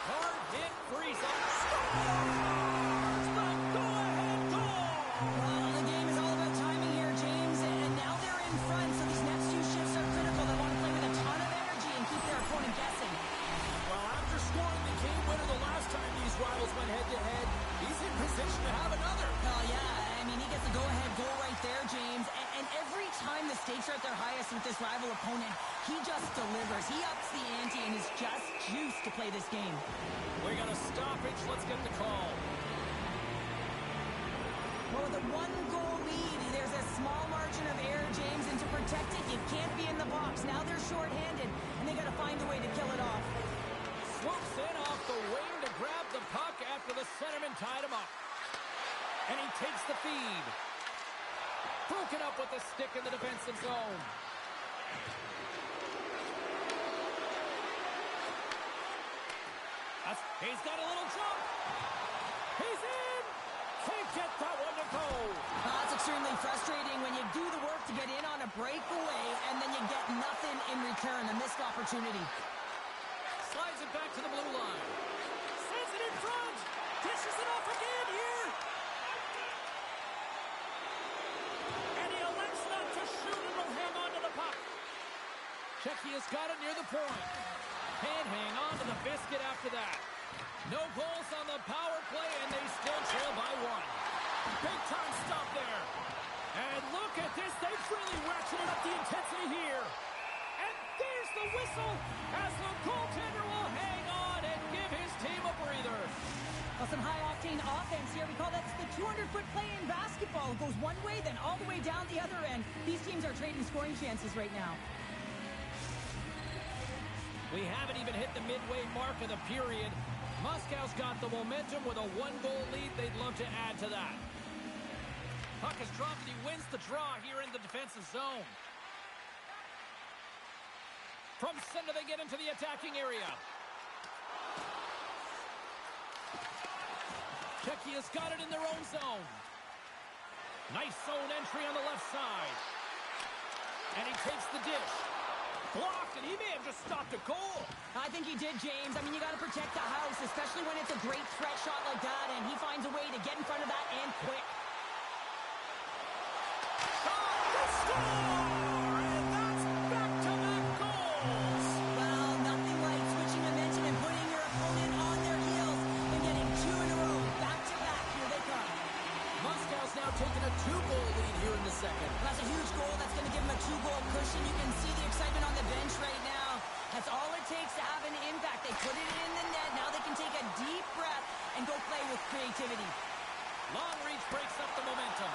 Hard hit, freeze up, scores! The go-ahead goal! Well, the game is all about timing here, James, and now they're in front, so these next two shifts are critical. They want to play with a ton of energy and keep their opponent guessing. Well, after scoring the game winner the last time these rivals went head-to-head, he's in position to have another. Well, yeah, I mean, he gets the go-ahead goal right there, James, and every time the stakes are at their highest with this rival opponent, he just delivers. He ups the ante and is just juiced to play this game. We got a stoppage. Let's get the call. Well, with a one-goal lead, there's a small margin of error, James, and to protect it, you can't be in the box. Now they're shorthanded, and they got to find a way to kill it off. Swoops in off the wing to grab the puck after the centerman tied him up. And he takes the feed. Broken up with the stick in the defensive zone. He's got a little jump. He's in. Can't get that one to go. It's extremely frustrating when you do the work to get in on a breakaway, and then you get nothing in return, a missed opportunity. Slides it back to the blue line. Sends it in front. Dishes it off again here. And he elects not to shoot and will hang on to the puck. Czechia has got it near the point. Can't hang on to the biscuit after that. No goals on the power play, and they still trail by one. Big time stop there. And look at this. They've really ratcheted up the intensity here. And there's the whistle as the goaltender will hang on and give his team a breather. Well, some high-octane offense here. We call that the 200-foot play in basketball. It goes one way, then all the way down the other end. These teams are trading scoring chances right now. We haven't even hit the midway mark of the period. Moscow's got the momentum with a one-goal lead. They'd love to add to that. Puck is dropped and he wins the draw here in the defensive zone. From center, they get into the attacking area. Czechia's got it in their own zone. Nice zone entry on the left side. And he takes the dish. Blocked, and he may have just stopped a goal. I think he did, James. I mean, you got to protect the house, especially when it's a great threat shot like that, and he finds a way to get in front of that and quick. Score! And that's back-to-back goals. Well, nothing like switching momentum and putting your opponent on their heels and getting two in a row. Back-to-back, here they come. Moscow's now taking a two-goal lead here in the second. That's a huge goal. That's going to give them a two-goal cushion. You can see the excitement on the bench right now. That's all it takes to have an impact. They put it in the net. Now they can take a deep breath and go play with creativity. Long reach breaks up the momentum.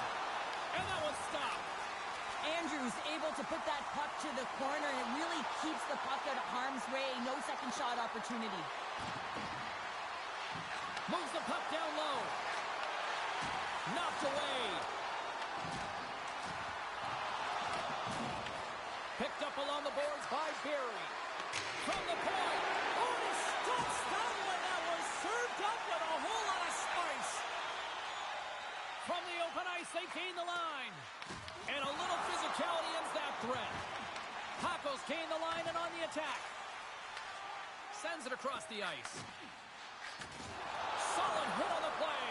And that one's stopped. Andrews able to put that puck to the corner, and it really keeps the puck out of harm's way. No second shot opportunity. Moves the puck down low. Knocked away. Picked up along the boards by Barry. From the point. Oh, he stops that one. That was served up with a whole lot of spice. From the open ice, they gain the line. And a little physicality ends that threat. Pacos gain the line and on the attack. Sends it across the ice. Solid hit on the play.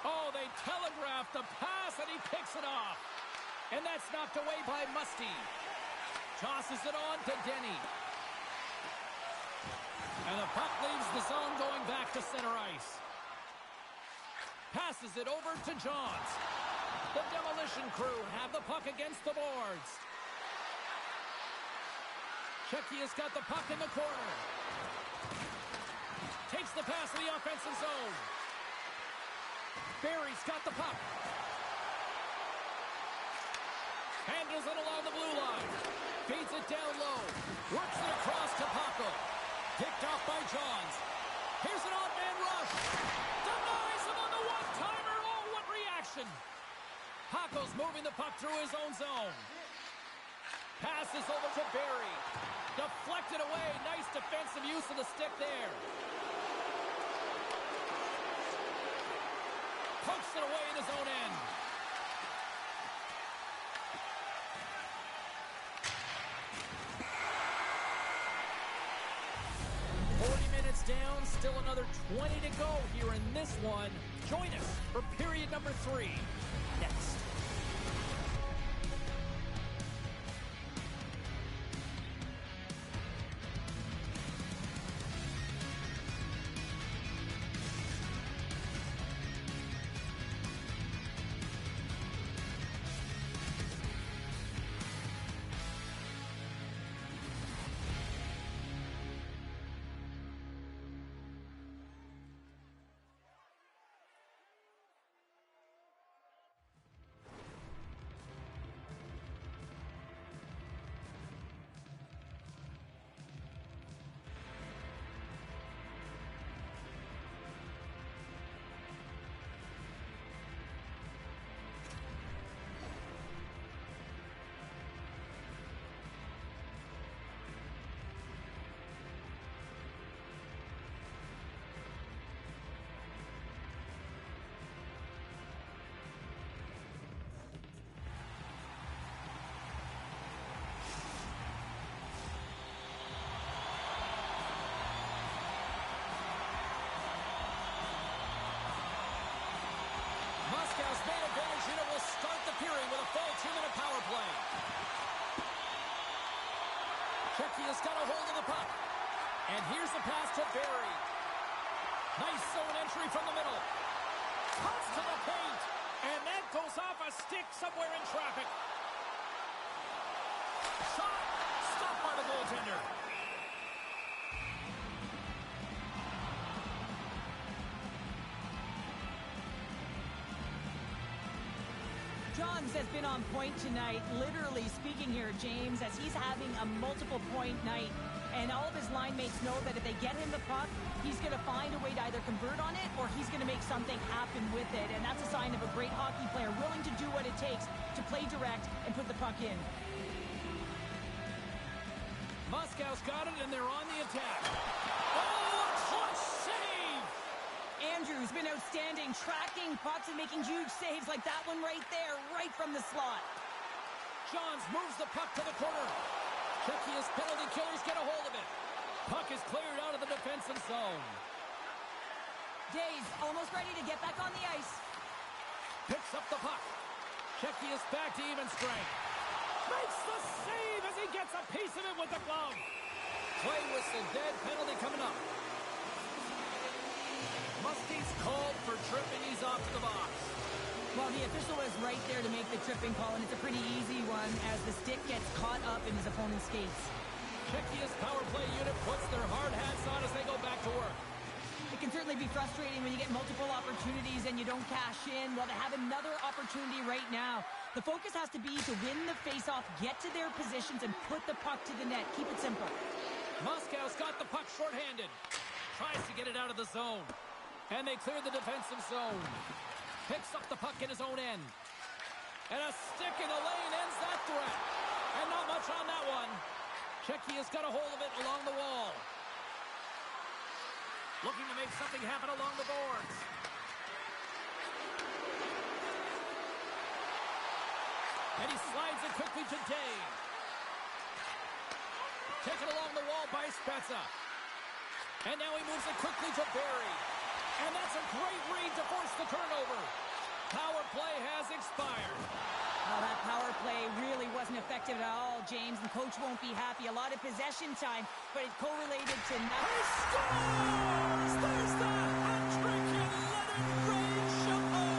Oh, they telegraphed the pass, and he picks it off. And that's knocked away by Musty. Tosses it on to Denny. And the puck leaves the zone going back to center ice. Passes it over to Johns. The demolition crew have the puck against the boards. Czechia's got the puck in the corner. Takes the pass in the offensive zone. Barry's got the puck. Handles it along the blue line. Feeds it down low. Works it across to Paco. Picked off by Johns. Here's an odd-man rush. Denies him on the one-timer. Oh, what reaction. Paco's moving the puck through his own zone. Passes over to Barry. Deflected away. Nice defensive use of the stick there. Pokes it away in his own end. down. Still another 20 to go here in this one. Join us for period number 3 next. Moscow's main advantage unit will start the period with a full 2-minute power play. Czechia's got a hold of the puck. And here's the pass to Barry. Nice zone entry from the middle. Cuts to the paint. And that goes off a stick somewhere in traffic. Shot. Stopped by the goaltender. Johns has been on point tonight, literally speaking here, James, as he's having a multiple-point night. And all of his line mates know that if they get him the puck, he's going to find a way to either convert on it or he's going to make something happen with it. And that's a sign of a great hockey player, willing to do what it takes to play direct and put the puck in. Moscow's got it, and they're on the attack. Oh, a clutch save! Andrew's been outstanding, tracking pucks and making huge saves like that one right there, right from the slot. Johns moves the puck to the corner. Czechia's penalty killers get a hold of it. Puck is cleared out of the defensive zone. Days almost ready to get back on the ice. Picks up the puck. Czechia's back to even strength. Makes the save as he gets a piece of it with the glove. Play whistle dead, penalty coming up. Muskie's called for tripping. He's off to the box. Well, the official was right there to make the tripping call, and it's a pretty easy one as the stick gets caught up in his opponent's skates. Czechia's power play unit puts their hard hats on as they go back to work. It can certainly be frustrating when you get multiple opportunities and you don't cash in. Well, they have another opportunity right now. The focus has to be to win the faceoff, get to their positions, and put the puck to the net. Keep it simple. Moscow's got the puck shorthanded. Tries to get it out of the zone. And they clear the defensive zone. Picks up the puck in his own end. And a stick in the lane ends that threat. And not much on that one. Czechia's got a hold of it along the wall. Looking to make something happen along the boards. And he slides it quickly to Dave. Taken along the wall by Spezza. And now he moves it quickly to Barry. And that's a great read to force the turnover. Power play has expired. Oh, that power play really wasn't effective at all, James, and coach won't be happy. A lot of possession time, but it correlated to nothing. He scores! There's the hat trick in Leonard Chapeau.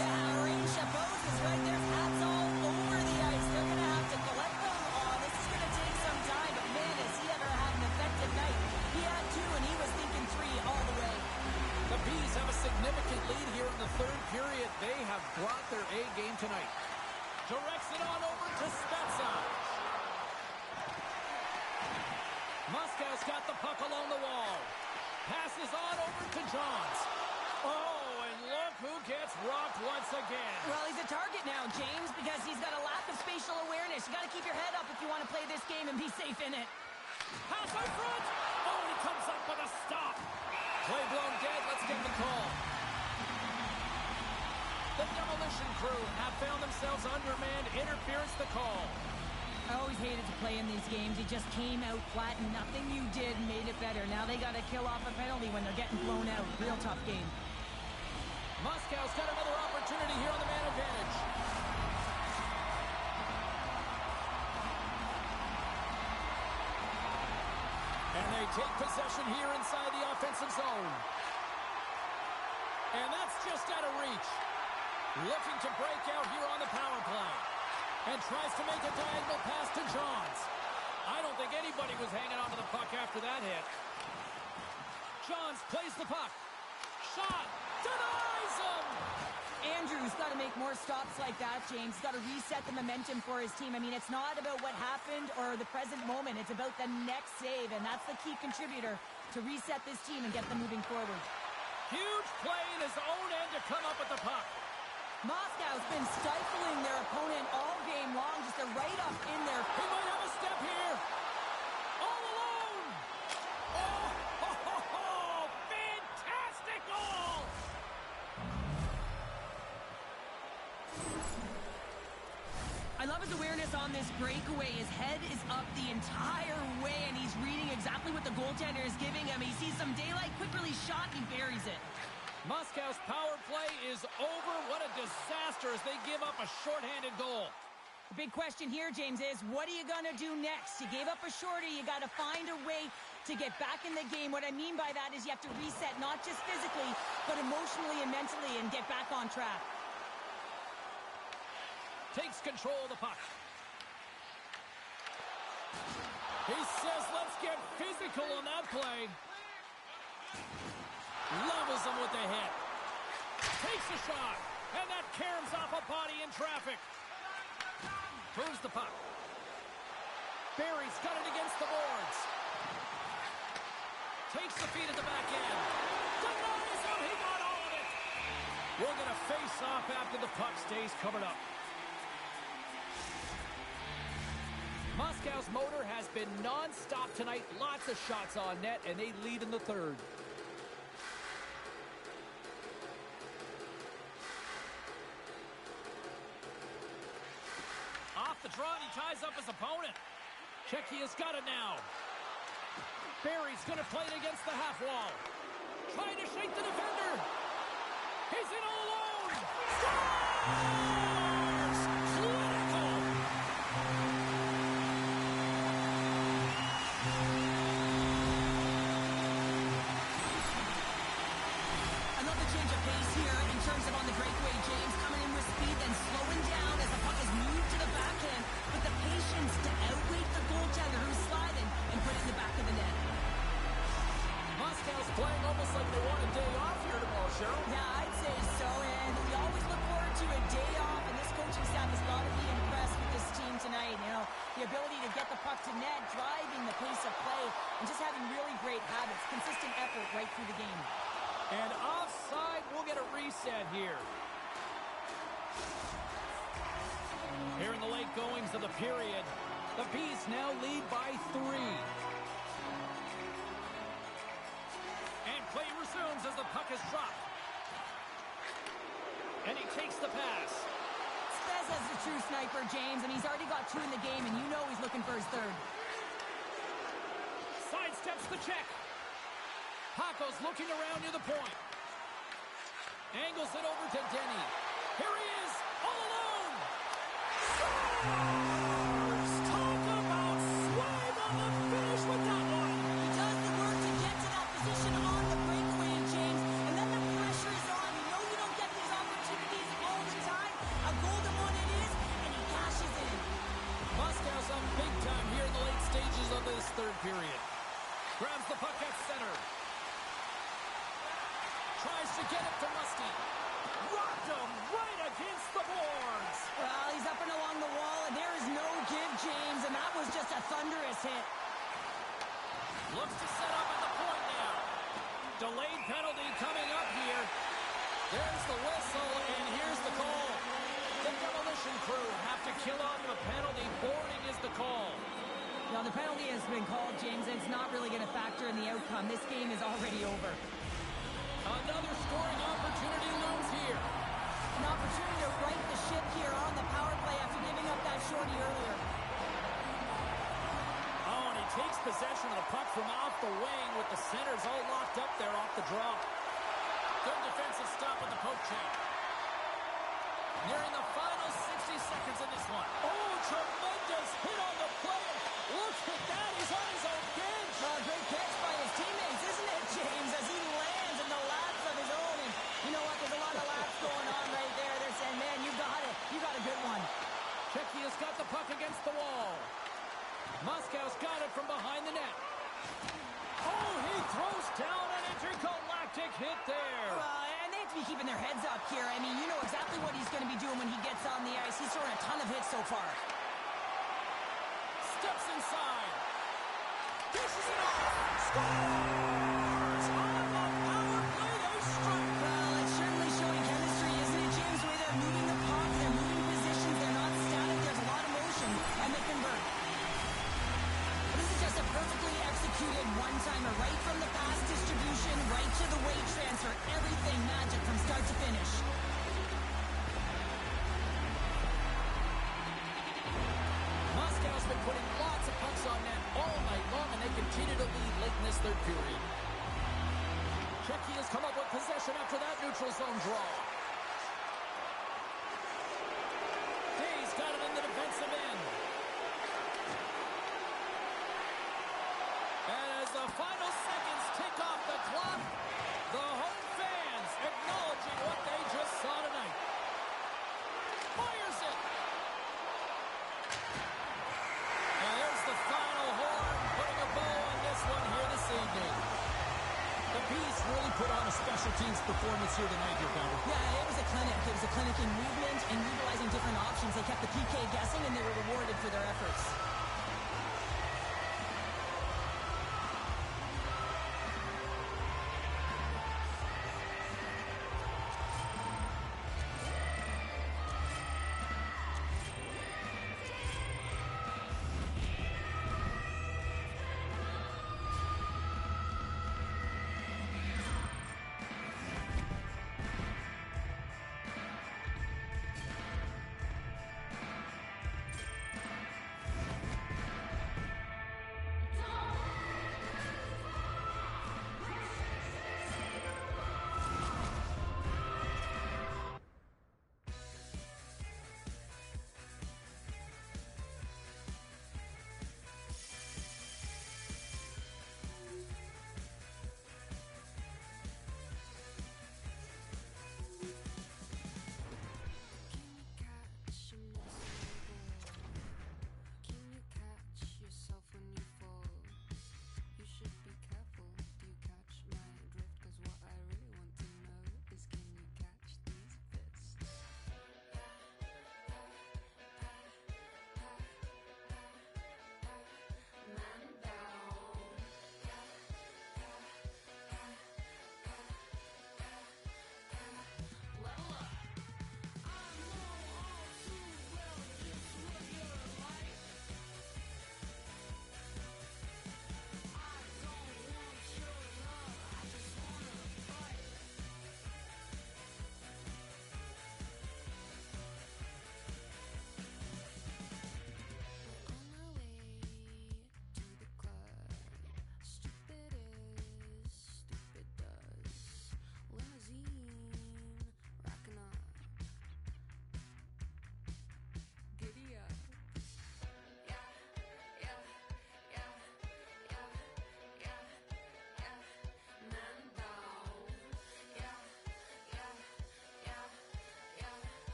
Yeah, Rain Chapeau is right there. Hats all over the ice. They're going to have to collect them all. This is going to take some time, but man, has he ever had an effective night. He had two, and he was thinking three all the way. The Bees have a significant lead here in the third period. They have brought their A game tonight. Directs it on over to Spezza. Moscow's got the puck along the wall. Passes on over to Johns. Oh, and look who gets rocked once again. Well, he's a target now, James, because he's got a lack of spatial awareness. You got to keep your head up if you want to play this game and be safe in it. Pass out front. Oh, and he comes up with a stop. Play blown dead. Let's get the call. The demolition crew have found themselves undermanned. Interference the call. I always hated to play in these games. You just came out flat and nothing you did made it better. Now they got to kill off a penalty when they're getting blown out. Real tough game. Moscow's got another opportunity here on the man advantage. And they take possession here inside the offensive zone. And that's just out of reach. Looking to break out here on the power play. And tries to make a diagonal pass to Johns. I don't think anybody was hanging on to the puck after that hit. Johns plays the puck. Shot. Denies him. Andrew's got to make more stops like that, James. He's got to reset the momentum for his team. I mean, it's not about what happened or the present moment. It's about the next save, and that's the key contributor to reset this team and get them moving forward. Huge play in his own end to come up with the puck. Moscow's been stifling their opponent all game long. Just they're right up in there. He might have a step here. All alone. Oh, ho, ho, ho. Fantastic goal. I love his awareness on this breakaway. His head is up the entire way, and he's reading exactly what the goaltender is giving him. He sees some daylight, quick release shot, and he buries it. Moscow's power play is over. What a disaster as they give up a shorthanded goal. The big question here, James, is what are you going to do next? You gave up a shorty. You got to find a way to get back in the game. What I mean by that is you have to reset, not just physically, but emotionally and mentally, and get back on track. Takes control of the puck. He says, let's get physical on that play. Levels him with the hit. Takes a shot. And that caroms off a body in traffic. Moves the puck. Barry's got it against the boards. Takes the feed at the back end. Denies him. He got all of it. We're going to face off after the puck stays covered up. Moscow's motor has been non-stop tonight. Lots of shots on net, and they lead in the third. Off the draw, and he ties up his opponent. Czechia's got it now. Barry's going to play it against the half wall. Trying to shake the defender. He's in all alone. Scores! Clinical! Another change of pace here in terms of on the breakaway. James coming in with speed, then slowing down as the puck is moved to the backhand with the patience to outweight the goaltender who's sliding and put it in the back of the net. Moscow's playing almost like they want a day off here tomorrow, Cheryl. Yeah, I'd say so, and we always look forward to a day off, and this coaching staff has got to be impressed with this team tonight. You know, the ability to get the puck to net, driving the pace of play, and just having really great habits, consistent effort right through the game. And offside, we'll get a reset here. Here in the late goings of the period, the Bees now lead by 3. And play resumes as the puck is dropped. And he takes the pass. Speza's the true sniper, James, and he's already got 2 in the game, and you know he's looking for his third. Sidesteps the check. Paco's looking around near the point. Angles it over to Denny. Here he is, all alone. Scores! Talk about swag on the finish with that one. He does the work to get to that position on the breakaway, James, and then the pressure is on. You know you don't get these opportunities all the time. A golden one it is, and he cashes in. Moscow's up big time here in the late stages of this third period. Grabs the puck at center. Tries to get it to Musty. Rocked him right against the boards. Well, he's up and along the wall, and there is no give, James, and that was just a thunderous hit. Looks to set up at the point now. Delayed penalty coming up here. There's the whistle, and here's the call. The demolition crew have to kill off the penalty. Boarding is the call. Now, the penalty has been called, James, and it's not really going to factor in the outcome. This game is already over. Another scoring opportunity looms here. An opportunity to right the ship here on the power play after giving up that shorty earlier. from off the wing with the centers all locked up there off the draw. Good defensive stop with the poke check. Nearing the final 60 seconds in this one. Oh, tremendous hit on the play. Look at that. He's on his own bench. Great catch by his teammates, isn't it, James, as he lands in the laps of his own. And you know what? There's a lot of laps going on right there. They're saying, man, you got it. You got a good one. Czechia's got the puck against the wall. Moscow's got it from behind the net. Oh, he throws down an intergalactic hit there. And they have to be keeping their heads up here. I mean, you know exactly what he's going to be doing when he gets on the ice. He's throwing a ton of hits so far. Steps inside. Dishes it off. Scores! On the power play, they strike. Well, it's certainly showing chemistry, isn't it, James? The way they're moving the puck, they're moving positions, they're not static, there's a lot of motion, and they convert. This is just a perfectly executed one-timer, right from the pass distribution, right to the weight transfer, everything magic from start to finish. Moscow's been putting lots of pucks on net all night long, and they continue to lead late in this third period. Czechia has come up with possession after that neutral zone draw. Day's got it in the defensive end. And as the final seconds tick off the clock, the home fans acknowledging what they just saw tonight. Fires it. And there's the final horn, putting a bow on this one here this evening. The Bees really put on a special teams performance here tonight, here, Pounder. Yeah, it was a clinic. It was a clinic in movement and utilizing different options. They kept the PK guessing, and they were rewarded for their efforts.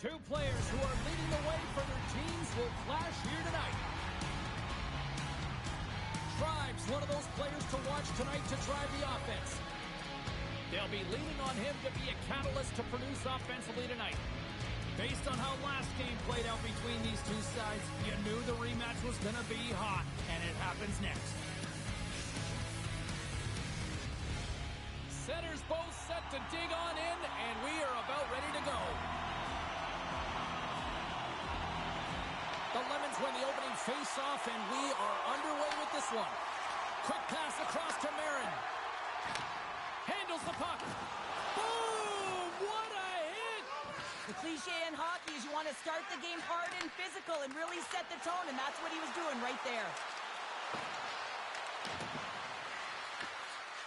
Two players who are leading the way for their teams will clash here tonight. Tribe's one of those players to watch tonight to drive the offense. They'll be leaning on him to be a catalyst to produce offensively tonight. Based on how last game played out between these two sides, you knew the rematch was going to be hot, and it happens next. Centers both set to dig on in, and we are about ready to go. The Lemons win the opening face-off, and we are underway with this one. Quick pass across to Marin. Handles the puck. Boom! What a hit! The cliche in hockey is you want to start the game hard and physical and really set the tone, and that's what he was doing right there.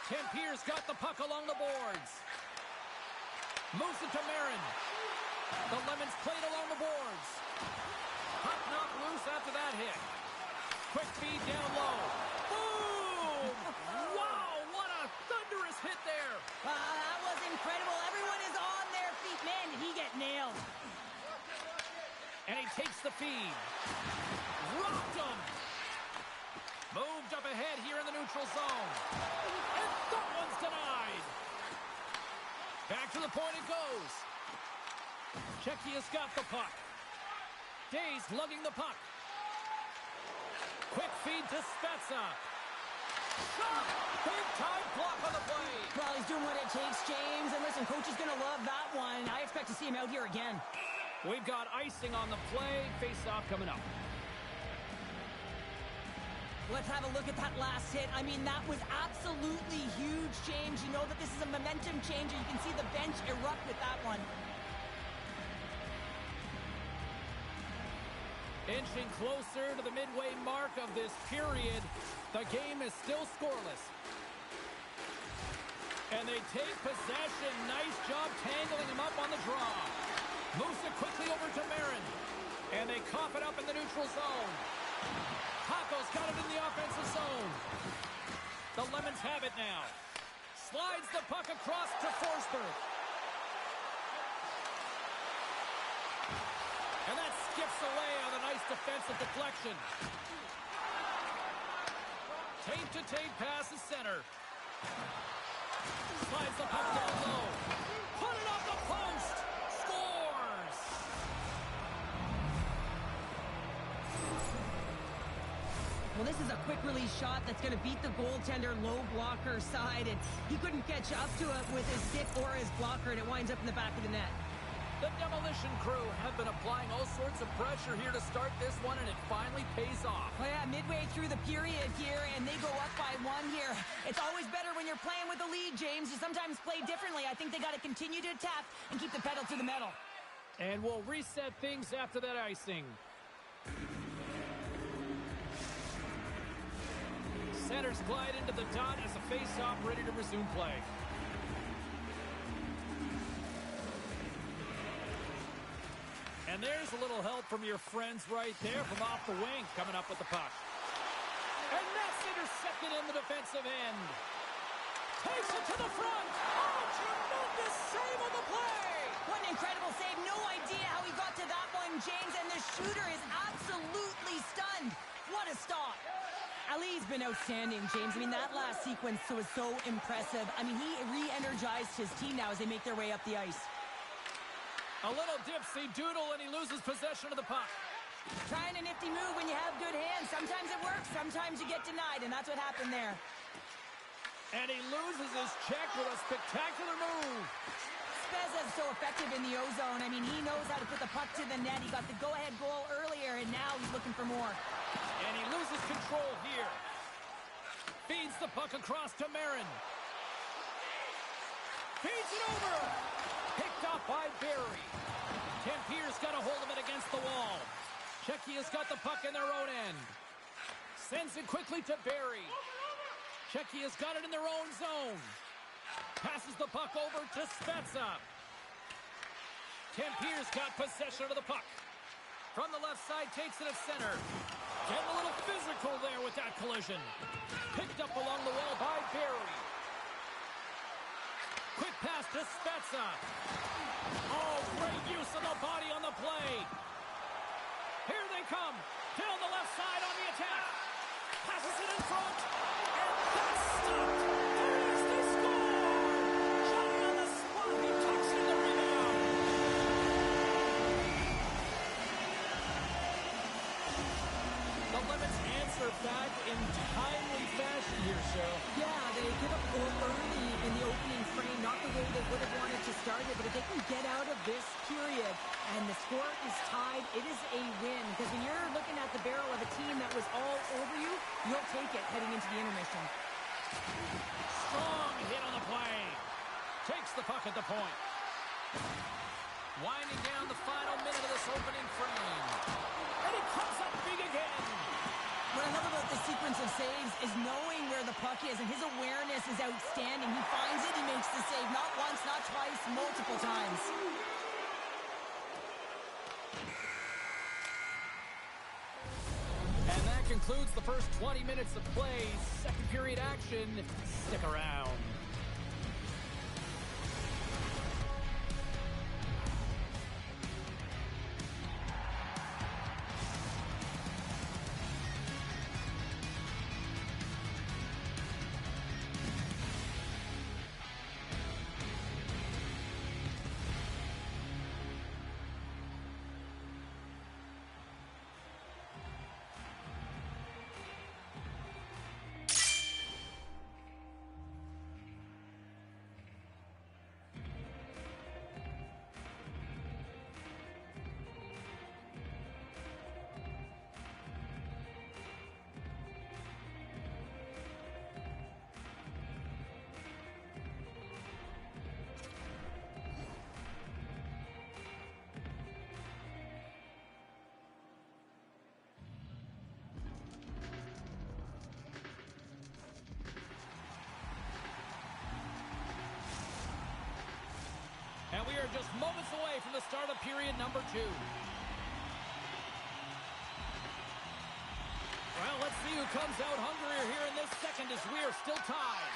Tempier's got the puck along the boards. Moves it to Marin. The Lemons played along the boards. Puck knocked loose after that hit. Quick feed down low. Boom! Wow, what a thunderous hit there. That was incredible. Everyone is on their feet. Man, did he get nailed. And he takes the feed. Rocked him. Moved up ahead here in the neutral zone. And that one's denied. Back to the point it goes. Czechia's got the puck. Days lugging the puck. Quick feed to Spezza. Shot! Big time block on the play. Well, he's doing what it takes, James. And listen, coach is going to love that one. I expect to see him out here again. We've got icing on the play. Face-off coming up. Let's have a look at that last hit. I mean, that was absolutely huge, James. You know that this is a momentum changer. You can see the bench erupt with that one. Inching closer to the midway mark of this period. The game is still scoreless. And they take possession. Nice job tangling him up on the draw. Moves it quickly over to Marin. And they cough it up in the neutral zone. Paco's got it in the offensive zone. The Lemons have it now. Slides the puck across to Forsberg. And that skips away on a nice defensive deflection. Tape-to-tape pass is center. Slides the puck down low. Put it off the post. Scores! Well, this is a quick release shot that's going to beat the goaltender low blocker side. And he couldn't catch up to it with his stick or his blocker, and it winds up in the back of the net. The demolition crew have been applying all sorts of pressure here to start this one, and it finally pays off. Well, yeah, midway through the period here, and they go up by one here. It's always better when you're playing with the lead, James. You sometimes play differently. I think they got to continue to attack and keep the pedal to the metal. And we'll reset things after that icing. Centers glide into the dot as a face-off ready to resume play. And there's a little help from your friends right there from off the wing, coming up with the puck. And that's intercepted in the defensive end. Takes it to the front. Oh, tremendous save on the play. What an incredible save. No idea how he got to that one, James, and the shooter is absolutely stunned. What a stop. Ali's been outstanding, James. I mean, that last sequence was so impressive. I mean, he re-energized his team now as they make their way up the ice. A little dipsy doodle, and he loses possession of the puck. Trying a nifty move when you have good hands. Sometimes it works, sometimes you get denied, and that's what happened there. And he loses his check with a spectacular move. Spezza's so effective in the O-zone. I mean, he knows how to put the puck to the net. He got the go-ahead goal earlier, and now he's looking for more. And he loses control here. Feeds the puck across to Marin. Feeds it over. Picked up by Barry. Tempier's got a hold of it against the wall. Czechia's got the puck in their own end. Sends it quickly to Barry. Czechia's got it in their own zone. Passes the puck over to Spezza. Tempier's got possession of the puck. From the left side, takes it at center. Getting a little physical there with that collision. Picked up along the wall by Barry. Quick pass to Spezza. Oh, Great use of the body on the play. Here they come. Down the left side on the attack. Passes it in front. And that's stopped. There it is. They score. Johnny on the spot. He tucks in the rebound. The Lemons answer back in timely fashion here, Cheryl. Yeah, they give up a goal early in the opening frame, not the way they would have wanted to start it, but if they can get out of this period and the score is tied, it is a win. Because when you're looking at the barrel of a team that was all over you, you'll take it heading into the intermission. Strong hit on the play. Takes the puck at the point. Winding down the final minute of this opening frame. And he comes up big again. What I love about this sequence of saves is knowing where the puck is, and his awareness is outstanding. He finds it, he makes the save, not once, not twice, multiple times. And that concludes the first 20 minutes of play. Second period action. Stick around. And we are just moments away from the start of period number 2. Well, let's see who comes out hungrier here in this second as we are still tied.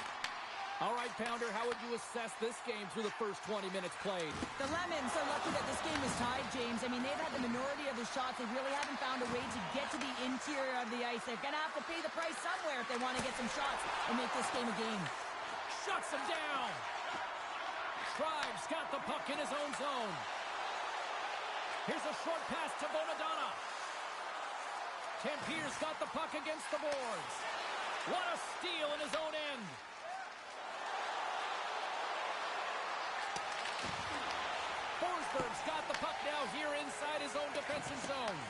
All right, Pounder, how would you assess this game through the first 20 minutes played? The Lemons are lucky that this game is tied, James. I mean, they've had the minority of the shots. They really haven't found a way to get to the interior of the ice. They're going to have to pay the price somewhere if they want to get some shots and make this game a game. Shuts him down. Tribe's got the puck in his own zone. Here's a short pass to Bonadonna. Tampier's got the puck against the boards. What a steal in his own end. Forsberg's got the puck now here inside his own defensive zone.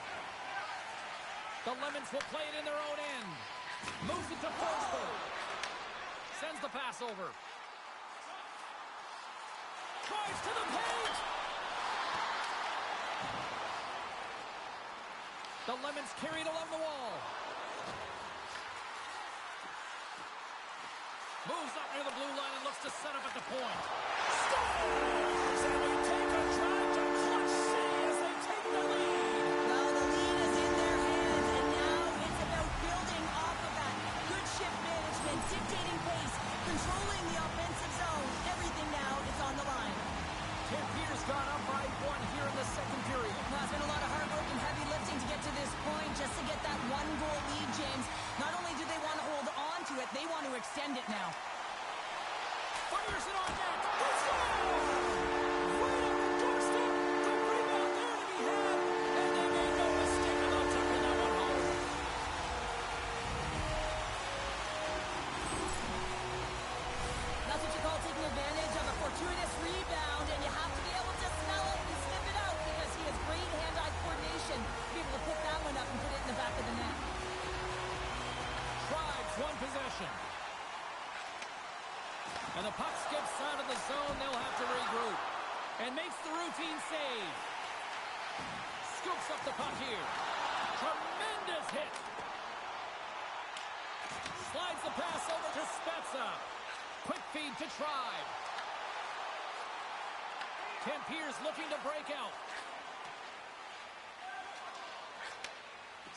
The Lemons will play it in their own end. Moves it to Forsberg. Sends the pass over. Drives to the paint. The Lemons carried along the wall. Moves up near the blue line and looks to set up at the point. Scores! And they take a drive to clutch city as they take the lead. Well, the lead is in their hands, and now it's about building off of that. Good shift management, dictating pace, controlling the offensive zone. Everything now is on the line. Tampier's gone up by 1 here in the second period. Well, it's been a lot of hard work and heavy lifting to get to this point, just to get that 1-goal lead, James. Not only do they want to hold on to it, they want to extend it now. Fires it on net. He scores! Right on the doorstep. The rebound there to be had. And they made no mistake about tucking that one home. That's what you call taking advantage of a fortuitous rebound, and you have to be able to smell it and sniff it out because he has great hand-eye coordination to be able to pick that one up and put it in the back of the net. Tribes one possession. And the puck skips out of the zone. They'll have to regroup. And makes the routine save. Scoops up the puck here. Tremendous hit. Slides the pass over to Spezza. Quick feed to Tribe. Tampier's looking to break out.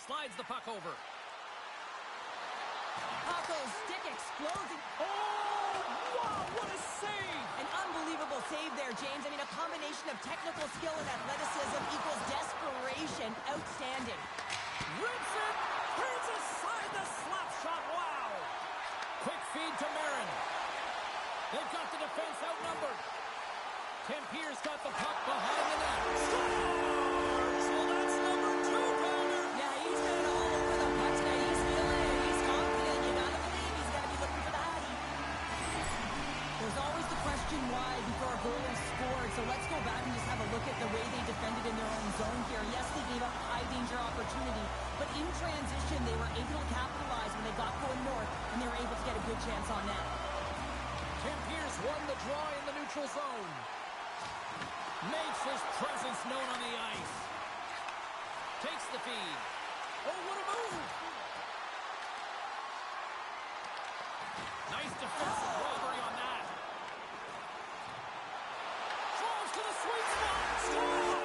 Slides the puck over. Paco's stick exploding. Oh, wow, what a save! An unbelievable save there, James. I mean, a combination of technical skill and athleticism equals desperation. Outstanding. Rips it, turns aside the slap shot, wow! Quick feed to Marin. They've got the defense outnumbered. Tempier's got the puck behind the net. Scores! Well, that's number 2, Pounder. Yeah, he's been all over the puck tonight. He's feeling it. He's confident. You gotta believe he's gotta be looking for the Hattie. There's always the question why before a goal is scored. So let's go back and just have a look at the way they defended in their own zone here. Yes, they gave up a high-danger opportunity, but in transition, they were able to capitalize when they got going north, and they were able to get a good chance on net. Tempier's won the draw in the neutral zone. Makes his presence known on the ice. Takes the feed. Oh, what a move! Nice defensive robbery on that. Draws to the sweet spot. Score!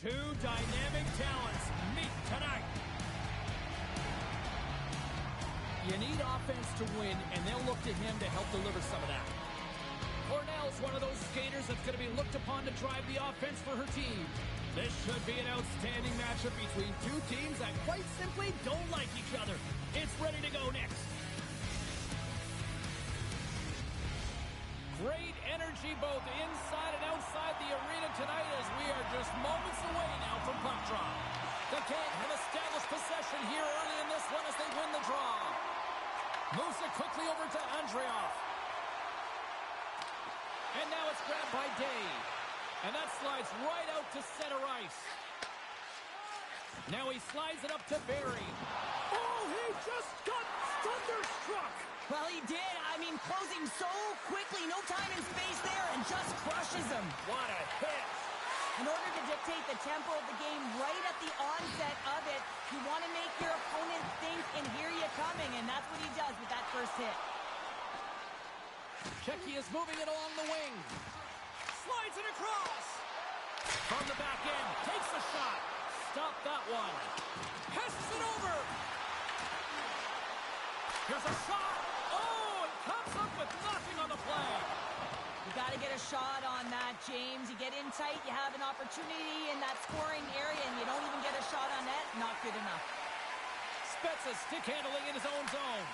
Two dynamic talents meet tonight. You need offense to win, and they'll look to him to help deliver some of that. Cornell's one of those skaters that's going to be looked upon to drive the offense for her team. This should be an outstanding matchup between two teams that quite simply don't like each other. It's ready to go next. Great energy both inside and outside the arena tonight as we are just moments away now from puck drop. The Kings have established possession here early in this one as they win the draw. Moves it quickly over to Andreoff. And now it's grabbed by Day. And that slides right out to center ice. Now he slides it up to Barry. Oh, he just got thunderstruck. Well, he did. I mean, closing so quickly, no time and space there, and just crushes him. What a hit. In order to dictate the tempo of the game right at the onset of it, you want to make your opponent think and hear you coming, and that's what he does with that first hit. Checky is moving it along the wing. Slides it across. From the back end, takes a shot. Stop that one. Pests it over. Here's a shot. Oh, it comes up with nothing on the play. You got to get a shot on that, James. You get in tight, you have an opportunity in that scoring area, and you don't even get a shot on net. Not good enough. Spezza stick handling in his own zone.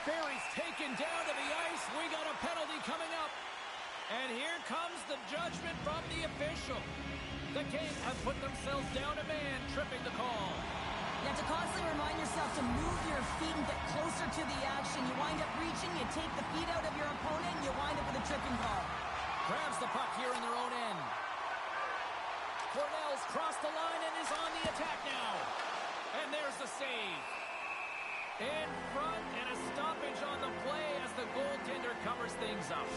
Barry's taken down to the ice. We got a penalty coming up. And here comes the judgment from the official. The Kings have put themselves down a man, tripping the call. You have to constantly remind yourself to move your feet and get closer to the action. You wind up reaching, you take the feet out of your opponent, and you wind up with a tripping call. Grabs the puck here in their own end. Cornell's crossed the line and is on the attack now. And there's the save. In front and a stoppage on the play as the goaltender covers things up.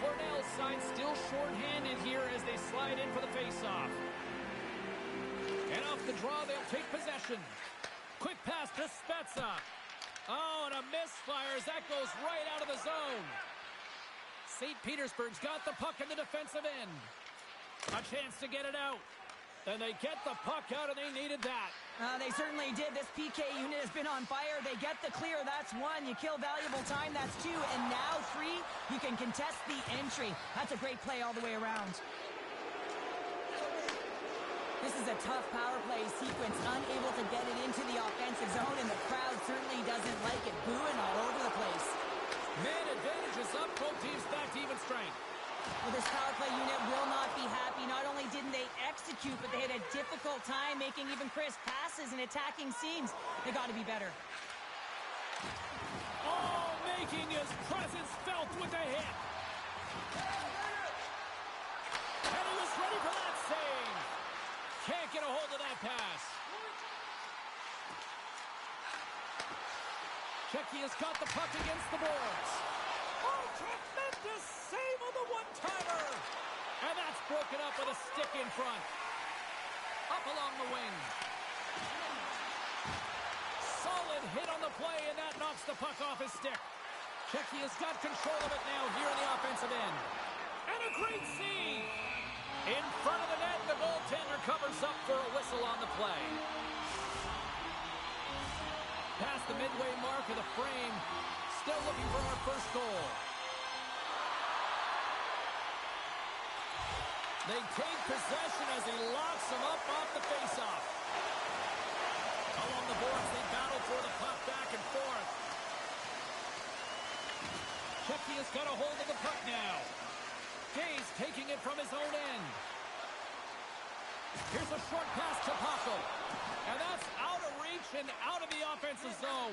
Cornell's side still shorthanded here as they slide in for the faceoff. And off the draw, they'll take possession. Quick pass to Spezza. Oh, and a misfire as that goes right out of the zone. St. Petersburg's got the puck in the defensive end. A chance to get it out. And they get the puck out, and they needed that. They certainly did. This PK unit has been on fire. They get the clear. That's one. You kill valuable time. That's two. And now three, you can contest the entry. That's a great play all the way around. This is a tough power play sequence, unable to get it into the offensive zone, and the crowd certainly doesn't like it. Booing all over the place. Man advantage is up. Both teams back to even strength. Well, this power play unit will not be happy. Not only didn't they execute, but they had a difficult time making even crisp passes and attacking seams. They got to be better. Oh, making his presence felt with a hit. And he was ready for that save. Can't get a hold of that pass. Checky has got the puck against the boards. Oh, tremendous save on the one-timer. And that's broken up with a stick in front. Up along the wing. Solid hit on the play, and that knocks the puck off his stick. Checky has got control of it now here in the offensive end. And a great save. In front of the net, the goaltender covers up for a whistle on the play. Past the midway mark of the frame, still looking for our first goal. They take possession as he locks him up off the faceoff. Along the boards, they battle for the puck back and forth. Checky has got a hold of the puck now. Gay's taking it from his own end. Here's a short pass to Paco. And that's out of reach and out of the offensive zone.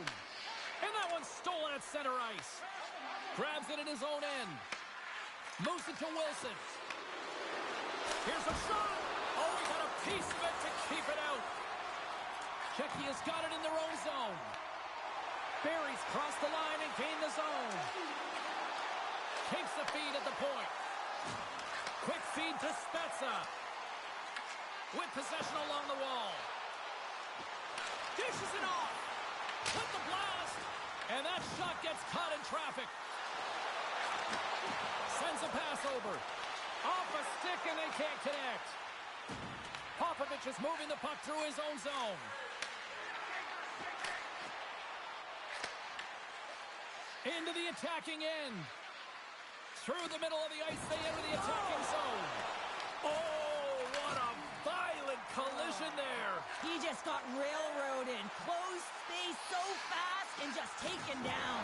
And that one's stolen at center ice. Grabs it in his own end. Moves it to Wilson. Here's a shot. Oh, he got a piece of it to keep it out. Checky has got it in their own zone. Barry's crossed the line and gained the zone. Takes the feed at the point. Quick feed to Spezza. With possession along the wall. Dishes it off. With the blast. And that shot gets caught in traffic. Sends a pass over. stick, and they can't connect. Popovich is moving the puck through his own zone. Into the attacking end. Through the middle of the ice, they enter the attacking zone. Oh, what a violent collision there. He just got railroaded. Closed space so fast and just taken down.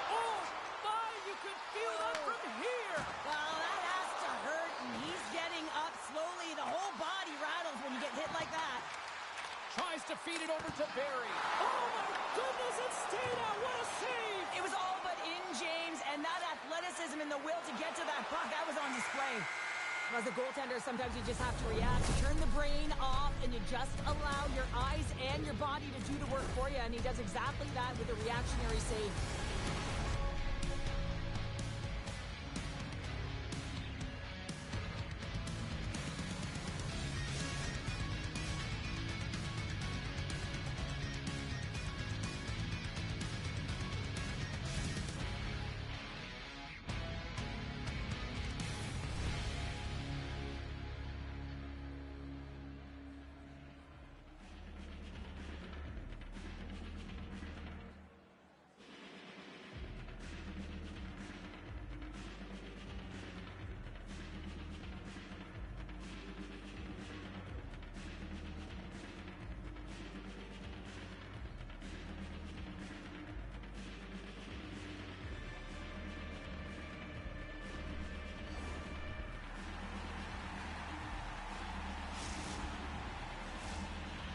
Oh, my, you could feel that from here. Well, that has to hurt, and he's getting up slowly. The whole body rattles when you get hit like that. Tries to feed it over to Barry. Oh, my goodness, it stayed out. What a save. It was all but in, James, and that athleticism and the will to get to that puck, that was on display. As a goaltender, sometimes you just have to react. You turn the brain off, and you just allow your eyes and your body to do the work for you, and he does exactly that with a reactionary save.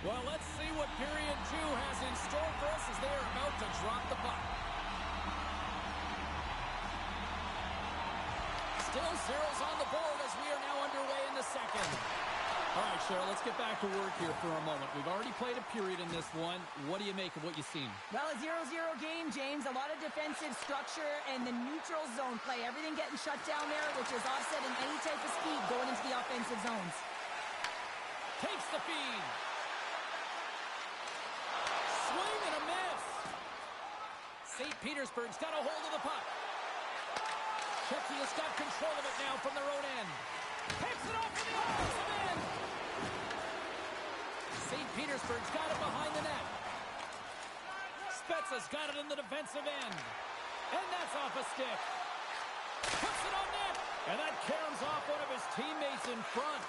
Well, let's see what period 2 has in store for us as they are about to drop the puck. Still zeros on the board as we are now underway in the second. All right, Cheryl, let's get back to work here for a moment. We've already played a period in this one. What do you make of what you've seen? Well, a 0-0 game, James. A lot of defensive structure and the neutral zone play. Everything getting shut down there, which is offsetting any type of speed going into the offensive zones. Takes the feed. Swing and a miss. St. Petersburg's got a hold of the puck. Czechia has got control of it now from their own end. Picks it off from the offensive end. St. Petersburg's got it behind the net. Spezza's got it in the defensive end. And that's off a stick. Puts it on net. And that caroms off one of his teammates in front.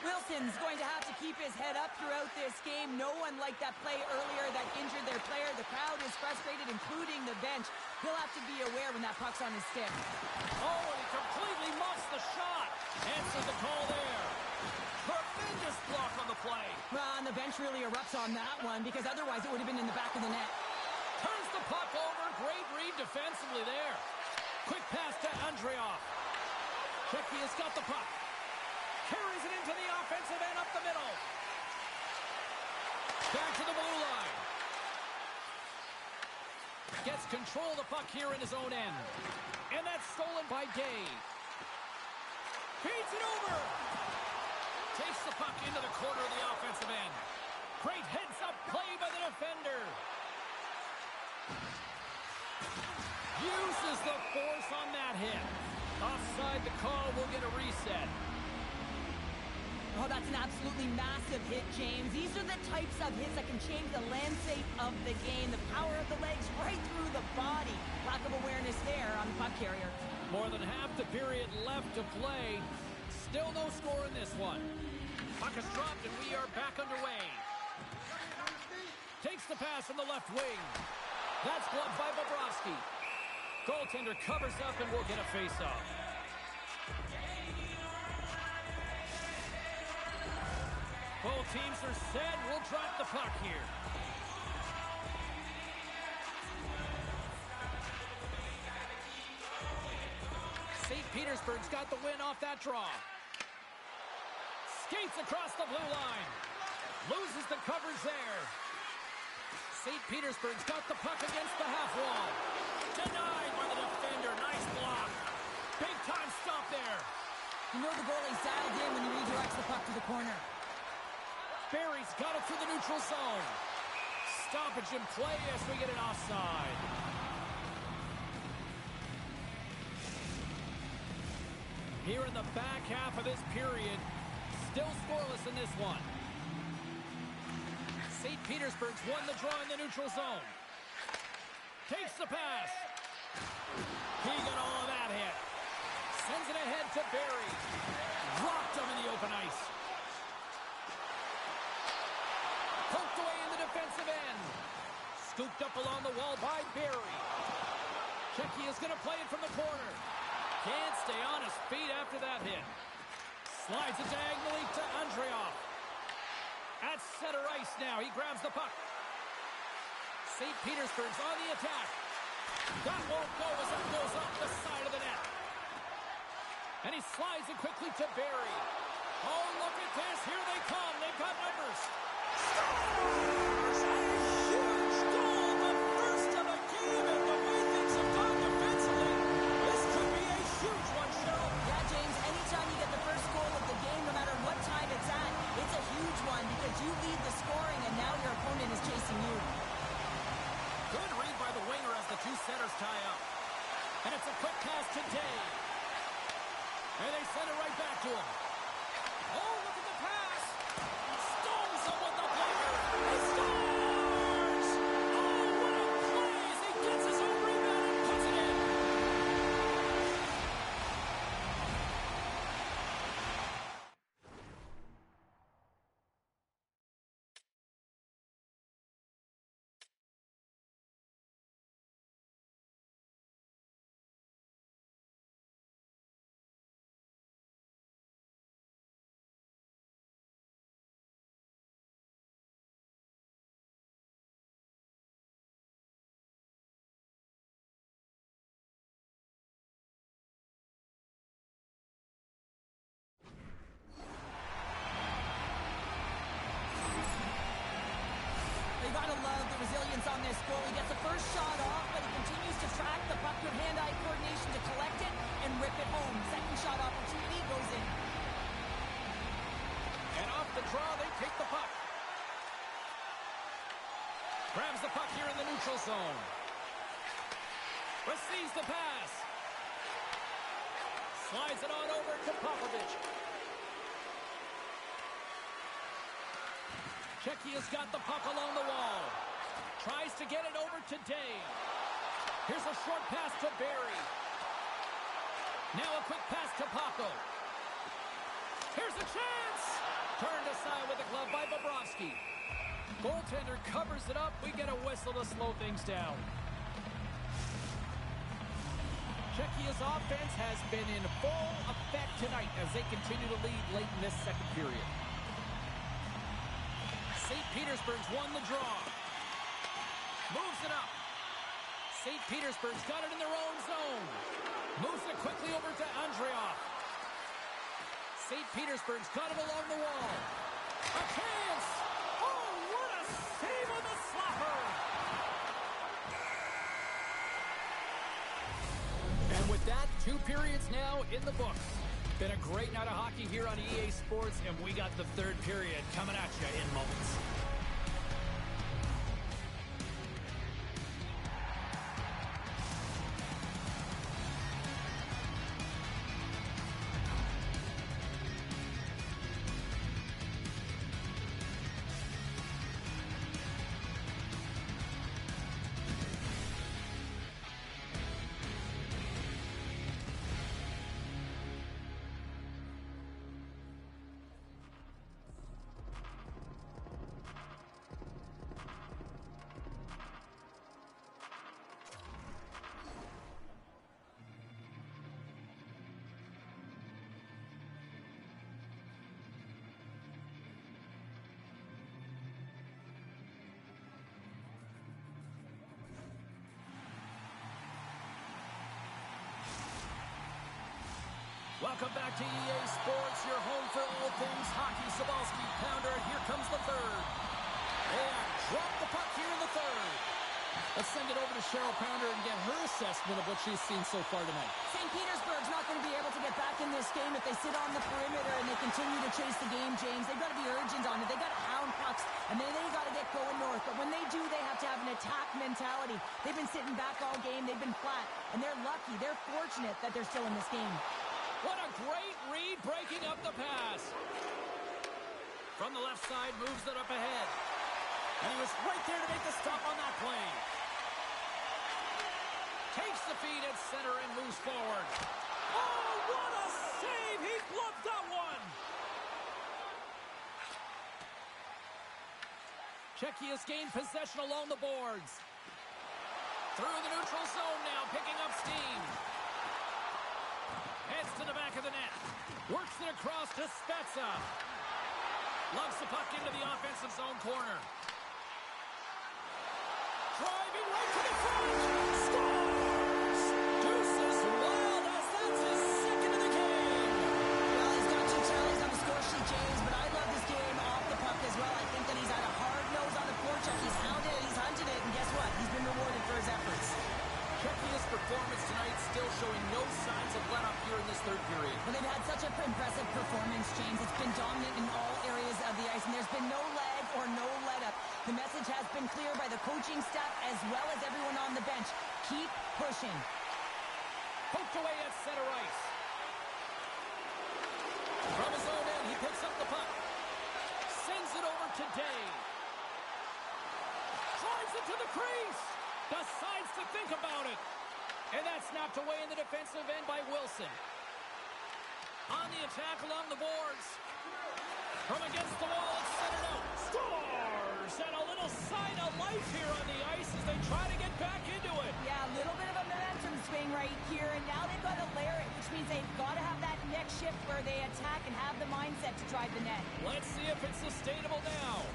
Wilson's going to have to keep his head up throughout this game. No one liked that play earlier that injured their player. The crowd is frustrated, including the bench. He'll have to be aware when that puck's on his stick. Oh, and he completely muffs the shot. Answers the call there. Tremendous block on the play. Well, and the bench really erupts on that one because otherwise it would have been in the back of the net. Turns the puck over. Great read defensively there. Quick pass to Andreoff. Czechia's got the puck. Carries it into the offensive end up the middle. Back to the blue line. Gets control of the puck here in his own end. And that's stolen by Day. Feeds it over. Takes the puck into the corner of the offensive end. Great heads-up play by the defender. Uses the force on that hit. Offside the call. We'll get a reset. Oh, that's an absolutely massive hit, James. These are the types of hits that can change the landscape of the game. The power of the legs right through the body. Lack of awareness there on the puck carrier. More than half the period left to play. Still no score in this one. Puck is dropped and we are back underway. Takes the pass from the left wing. That's blocked by Bobrovsky. Goaltender covers up and we'll get a face-off. Both teams are set. We'll drop the puck here. St. Petersburg's got the win off that draw. Skates across the blue line. Loses the coverage there. St. Petersburg's got the puck against the half wall. Denied by the defender. Nice block. Big time stop there. You know the goalie's dialed in when he redirects the puck to the corner. Barry's got it through the neutral zone. Stoppage in play as we get an offside. Here in the back half of this period, still scoreless in this one. St. Petersburg's won the draw in the neutral zone. Takes the pass. He got all of that hit. Sends it ahead to Barry. Dropped him in the open ice. Poked away in the defensive end. Scooped up along the wall by Barry. Checky is going to play it from the corner. Can't stay on his feet after that hit. Slides it diagonally to Andreoff. At center ice now. He grabs the puck. St. Petersburg's on the attack. That won't go as it goes off the side of the net. And he slides it quickly to Barry. Oh, look at this. Here they come. They've got numbers. Scores! A huge goal. The first of the game. And the way things have gone defensively, this could be a huge one, Cheryl. Yeah, James, anytime you get the first goal of the game, no matter what time it's at, it's a huge one because you lead the scoring and now your opponent is chasing you. Good read by the winger as the two centers tie up. And it's a quick pass to Day. And they send it right back to him. Oh, look at the pass. Stones him with the blocker. He scores! Oh, what a play as he gets his own rebound and puts it in. You gotta love the resilience on this goal. He gets the first shot off, but he continues to track the puck with hand-eye coordination to collect it and rip it home. Second shot opportunity goes in. And off the draw, they take the puck. Grabs the puck here in the neutral zone. Receives the pass. Slides it on over to Popovich. Checky has got the puck along the wall. Tries to get it over to Day. Here's a short pass to Barry. Now a quick pass to Paco. Here's a chance! Turned aside with the glove by Bobrovsky. Goaltender covers it up. We get a whistle to slow things down. Czechia's offense has been in full effect tonight as they continue to lead late in this second period. St. Petersburg's won the draw. Moves it up. St. Petersburg's got it in their own zone. Moves it quickly over to Andreoff. St. Petersburg's got it along the wall. A chance! Oh, what a save on the slapper! And with that, 2 periods now in the books. Been a great night of hockey here on EA Sports, and we got the third period coming at you in moments. Welcome back to EA Sports, your home for all things hockey. Sabalski, Pounder, and here comes the third. And drop the puck here in the third. Let's send it over to Cheryl Pounder and get her assessment of what she's seen so far tonight. St. Petersburg's not going to be able to get back in this game if they sit on the perimeter and they continue to chase the game, James. They've got to be urgent on it. They've got to hound pucks, and then they've got to get going north. But when they do, they have to have an attack mentality. They've been sitting back all game. They've been flat, and they're lucky. They're fortunate that they're still in this game. What a great read breaking up the pass. From the left side, moves it up ahead. And he was right there to make the stop on that play. Takes the feed at center and moves forward. Oh, what a save! He bluffed that one! Czechia has gained possession along the boards. Through the neutral zone now, picking up steam. Heads to the back of the net. Works it across to Spezza. Loves the puck into the offensive zone corner. Driving right to the front. Scores! Deuces wild as that's his second of the game. Well, he's got 2 tallies on the score sheet, James, but I love this game off the puck as well. I think that he's had a hard nose on the forecheck. He's hounded it, he's hunted it, and guess what? He's been rewarded for his efforts. Czechia's performance tonight still showing no signs of let-up here in this third period. Well, they've had such an impressive performance, James. It's been dominant in all areas of the ice, and there's been no lag or no let-up. The message has been clear by the coaching staff as well as everyone on the bench. Keep pushing. Poked away at center ice. From his own end, he picks up the puck. Sends it over to Day. Drives it to the crease. Decides to think about it. And that's snapped away in the defensive end by Wilson. On the attack along the boards. From against the wall, it's centered out. Scores! And a little sign of life here on the ice as they try to get back into it. Yeah, a little bit of a momentum swing right here, and now they've got to layer it, which means they've got to have that next shift where they attack and have the mindset to drive the net. Let's see if it's sustainable now.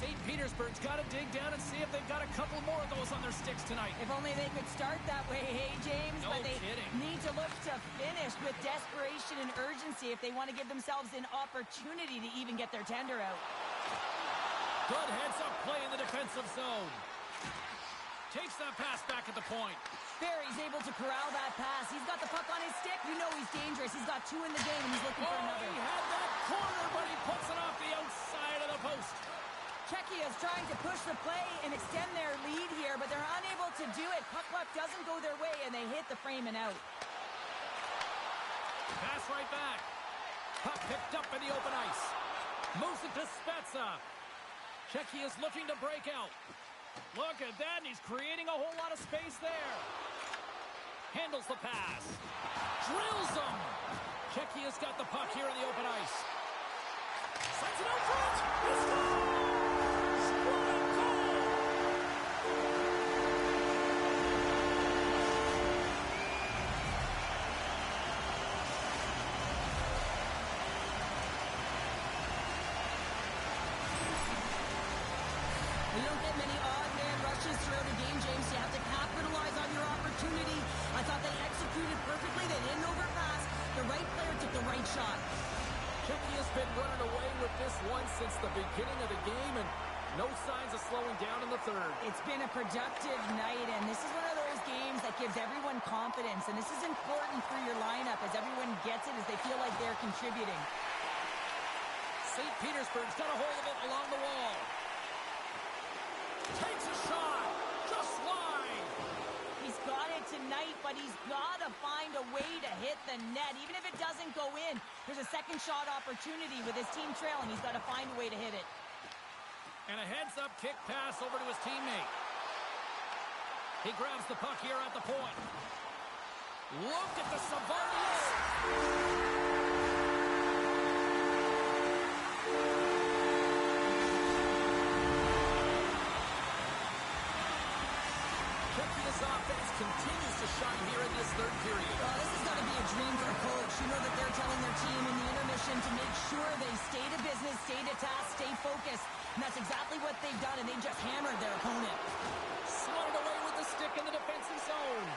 St. Petersburg's got to dig down and see if they've got a couple more of those on their sticks tonight. If only they could start that way, hey, James. No but they kidding. need to look to finish with desperation and urgency if they want to give themselves an opportunity to even get their tender out. Good heads-up play in the defensive zone. Takes that pass back at the point. Barry's able to corral that pass. He's got the puck on his stick. You know he's dangerous. He's got 2 in the game, and he's looking for another. He had that corner, but he puts it off the outside of the post. Czechia is trying to push the play and extend their lead here, but they're unable to do it. Puck luck doesn't go their way, and they hit the frame and out. Pass right back. Puck picked up in the open ice. Moves it to Spezza. Czechia's looking to break out. Look at that, and he's creating a whole lot of space there. Handles the pass. Drills him. Czechia's got the puck here in the open ice. Sends it out front. He scores! What a goal! You don't get many odd man rushes throughout a game, James. You have to capitalize on your opportunity. I thought they executed perfectly. They didn't overpass. The right player took the right shot. Czechia's been running away with this one since the beginning of the game, and no signs of slowing down in the third. It's been a productive night, and this is one of those games that gives everyone confidence, and this is important for your lineup as everyone gets it, as they feel like they're contributing. St. Petersburg's got a hold of it along the wall. Takes a shot. Just wide. He's got it tonight, but he's got to find a way to hit the net. Even if it doesn't go in, there's a second shot opportunity with his team trailing. He's got to find a way to hit it. And a heads-up kick pass over to his teammate. He grabs the puck here at the point. Look at the Savardius. Czechia's offense continues to shine here in this third period. This has got to be a dream for a coach. You know that they're telling their team in the intermission to make sure they stay to business, stay to task, stay focused. And that's exactly what they've done, and they've just hammered their opponent. Swatted away with the stick in the defensive zone.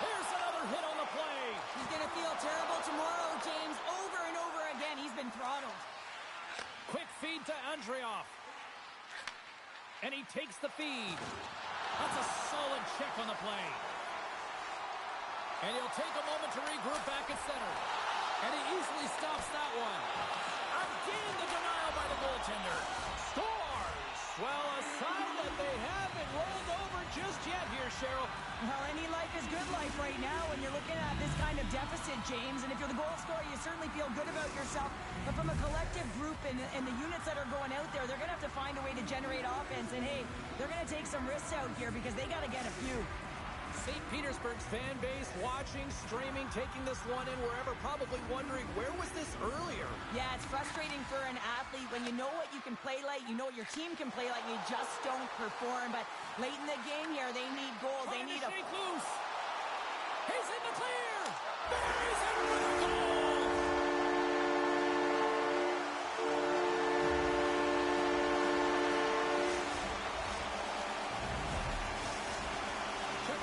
Here's another hit on the play. He's going to feel terrible tomorrow, James. Over and over again, he's been throttled. Quick feed to Andreoff. And he takes the feed. That's a solid check on the play. And he'll take a moment to regroup back at center. And he easily stops that one. Again, the denial by the goaltender. Scores! Well, a sign that they haven't rolled over just yet here, Cheryl. Well, any life is good life right now when you're looking at this kind of deficit, James. And if you're the goal scorer, you certainly feel good about yourself. But from a collective group and the units that are going out there, they're going to have to find a way to generate offense. And, hey, they're going to take some risks out here because they got to get a few. St. Petersburg's fan base watching, streaming, taking this one in wherever, probably wondering, where was this earlier? Yeah, it's frustrating for an athlete when you know what you can play like, you know what your team can play like, and you just don't perform. But late in the game here, they need goals. They need a... shake loose. He's in the clear. Buries it for the goal.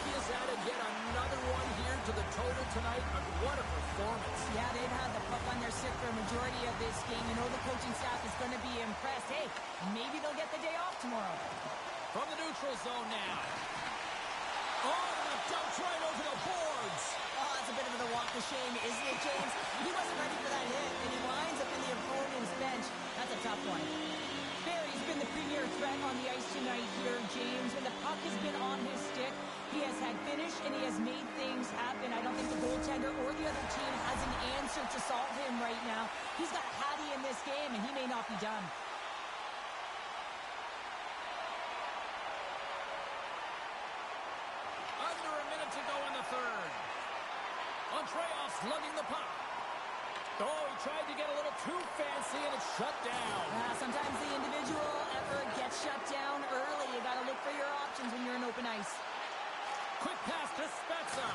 Has added yet another one here to the total tonight. What a performance. Yeah, they've had the puck on their stick for a majority of this game. You know the coaching staff is going to be impressed. Hey, maybe they'll get the day off tomorrow. From the neutral zone now. Oh, the dumps right over the boards. Oh, that's a bit of a walk of shame, isn't it, James? He wasn't ready for that hit, and he winds up in the opponent's bench. That's a tough one. Barry's been the premier threat on the ice tonight here, James. When the puck has been on his stick, he has had finish and he has made things happen. I don't think the goaltender or the other team has an answer to solve him right now. He's got Hattie in this game, and he may not be done. Under a minute to go in the third. Andreoff slugging the puck. Oh, he tried to get a little too fancy, and it's shut down. Sometimes the individual effort gets shut down early. You got to look for your options when you're in open ice. Quick pass to Spezza.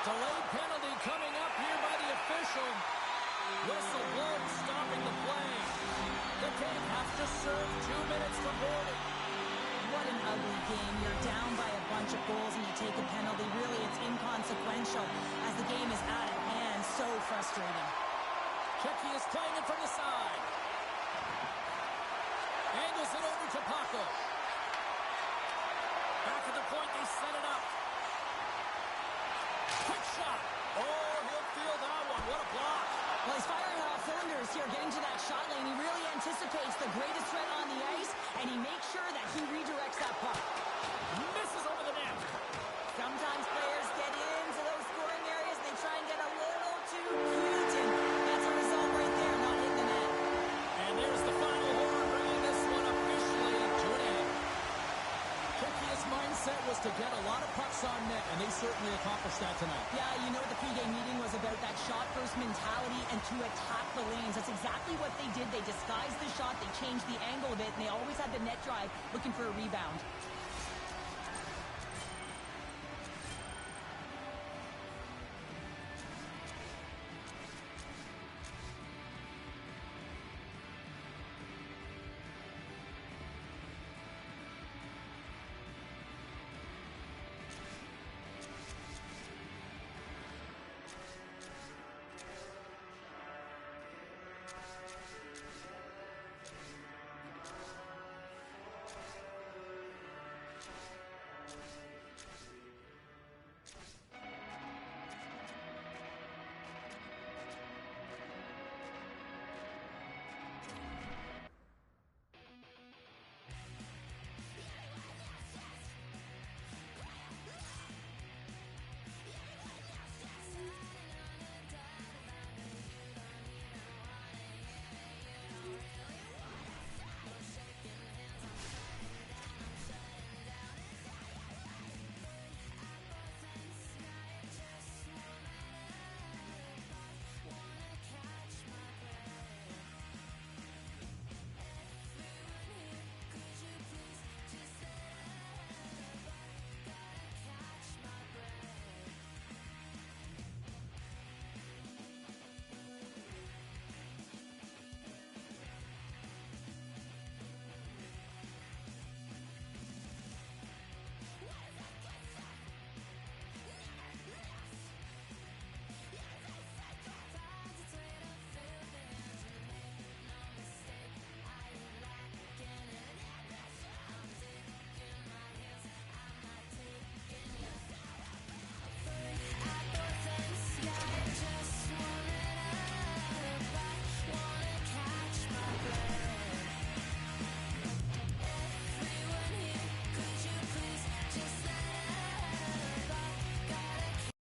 Delayed penalty coming up here by the official. Whistle blown, stopping the play. The game has to serve 2 minutes for boarding. What an ugly game. You're down by a bunch of goals and you take a penalty. Really, it's inconsequential as the game is out of hand. So frustrating. Checky is playing it from the side. Angles it over to Paco. Back at the point, they set it up. Quick shot. Oh, he'll feel that one. What a block. Well, he's firing on all cylinders here, getting to that shot lane. He really anticipates the greatest threat on the ice, and he makes sure that he redirects that puck. Misses over the net. Sometimes players get into those scoring areas, they try and get a little too cute, and that's a result right there, not hitting the net. And there's the final horn, bringing this one officially to an end. Checky's mindset was to get a lot of pucks on net, and they certainly accomplished that tonight. Yeah, you know the pregame meeting was about that shot-first mentality and to attack the lanes. That's exactly what they did. They disguised the shot, they changed the angle of it, and they always had the net drive looking for a rebound.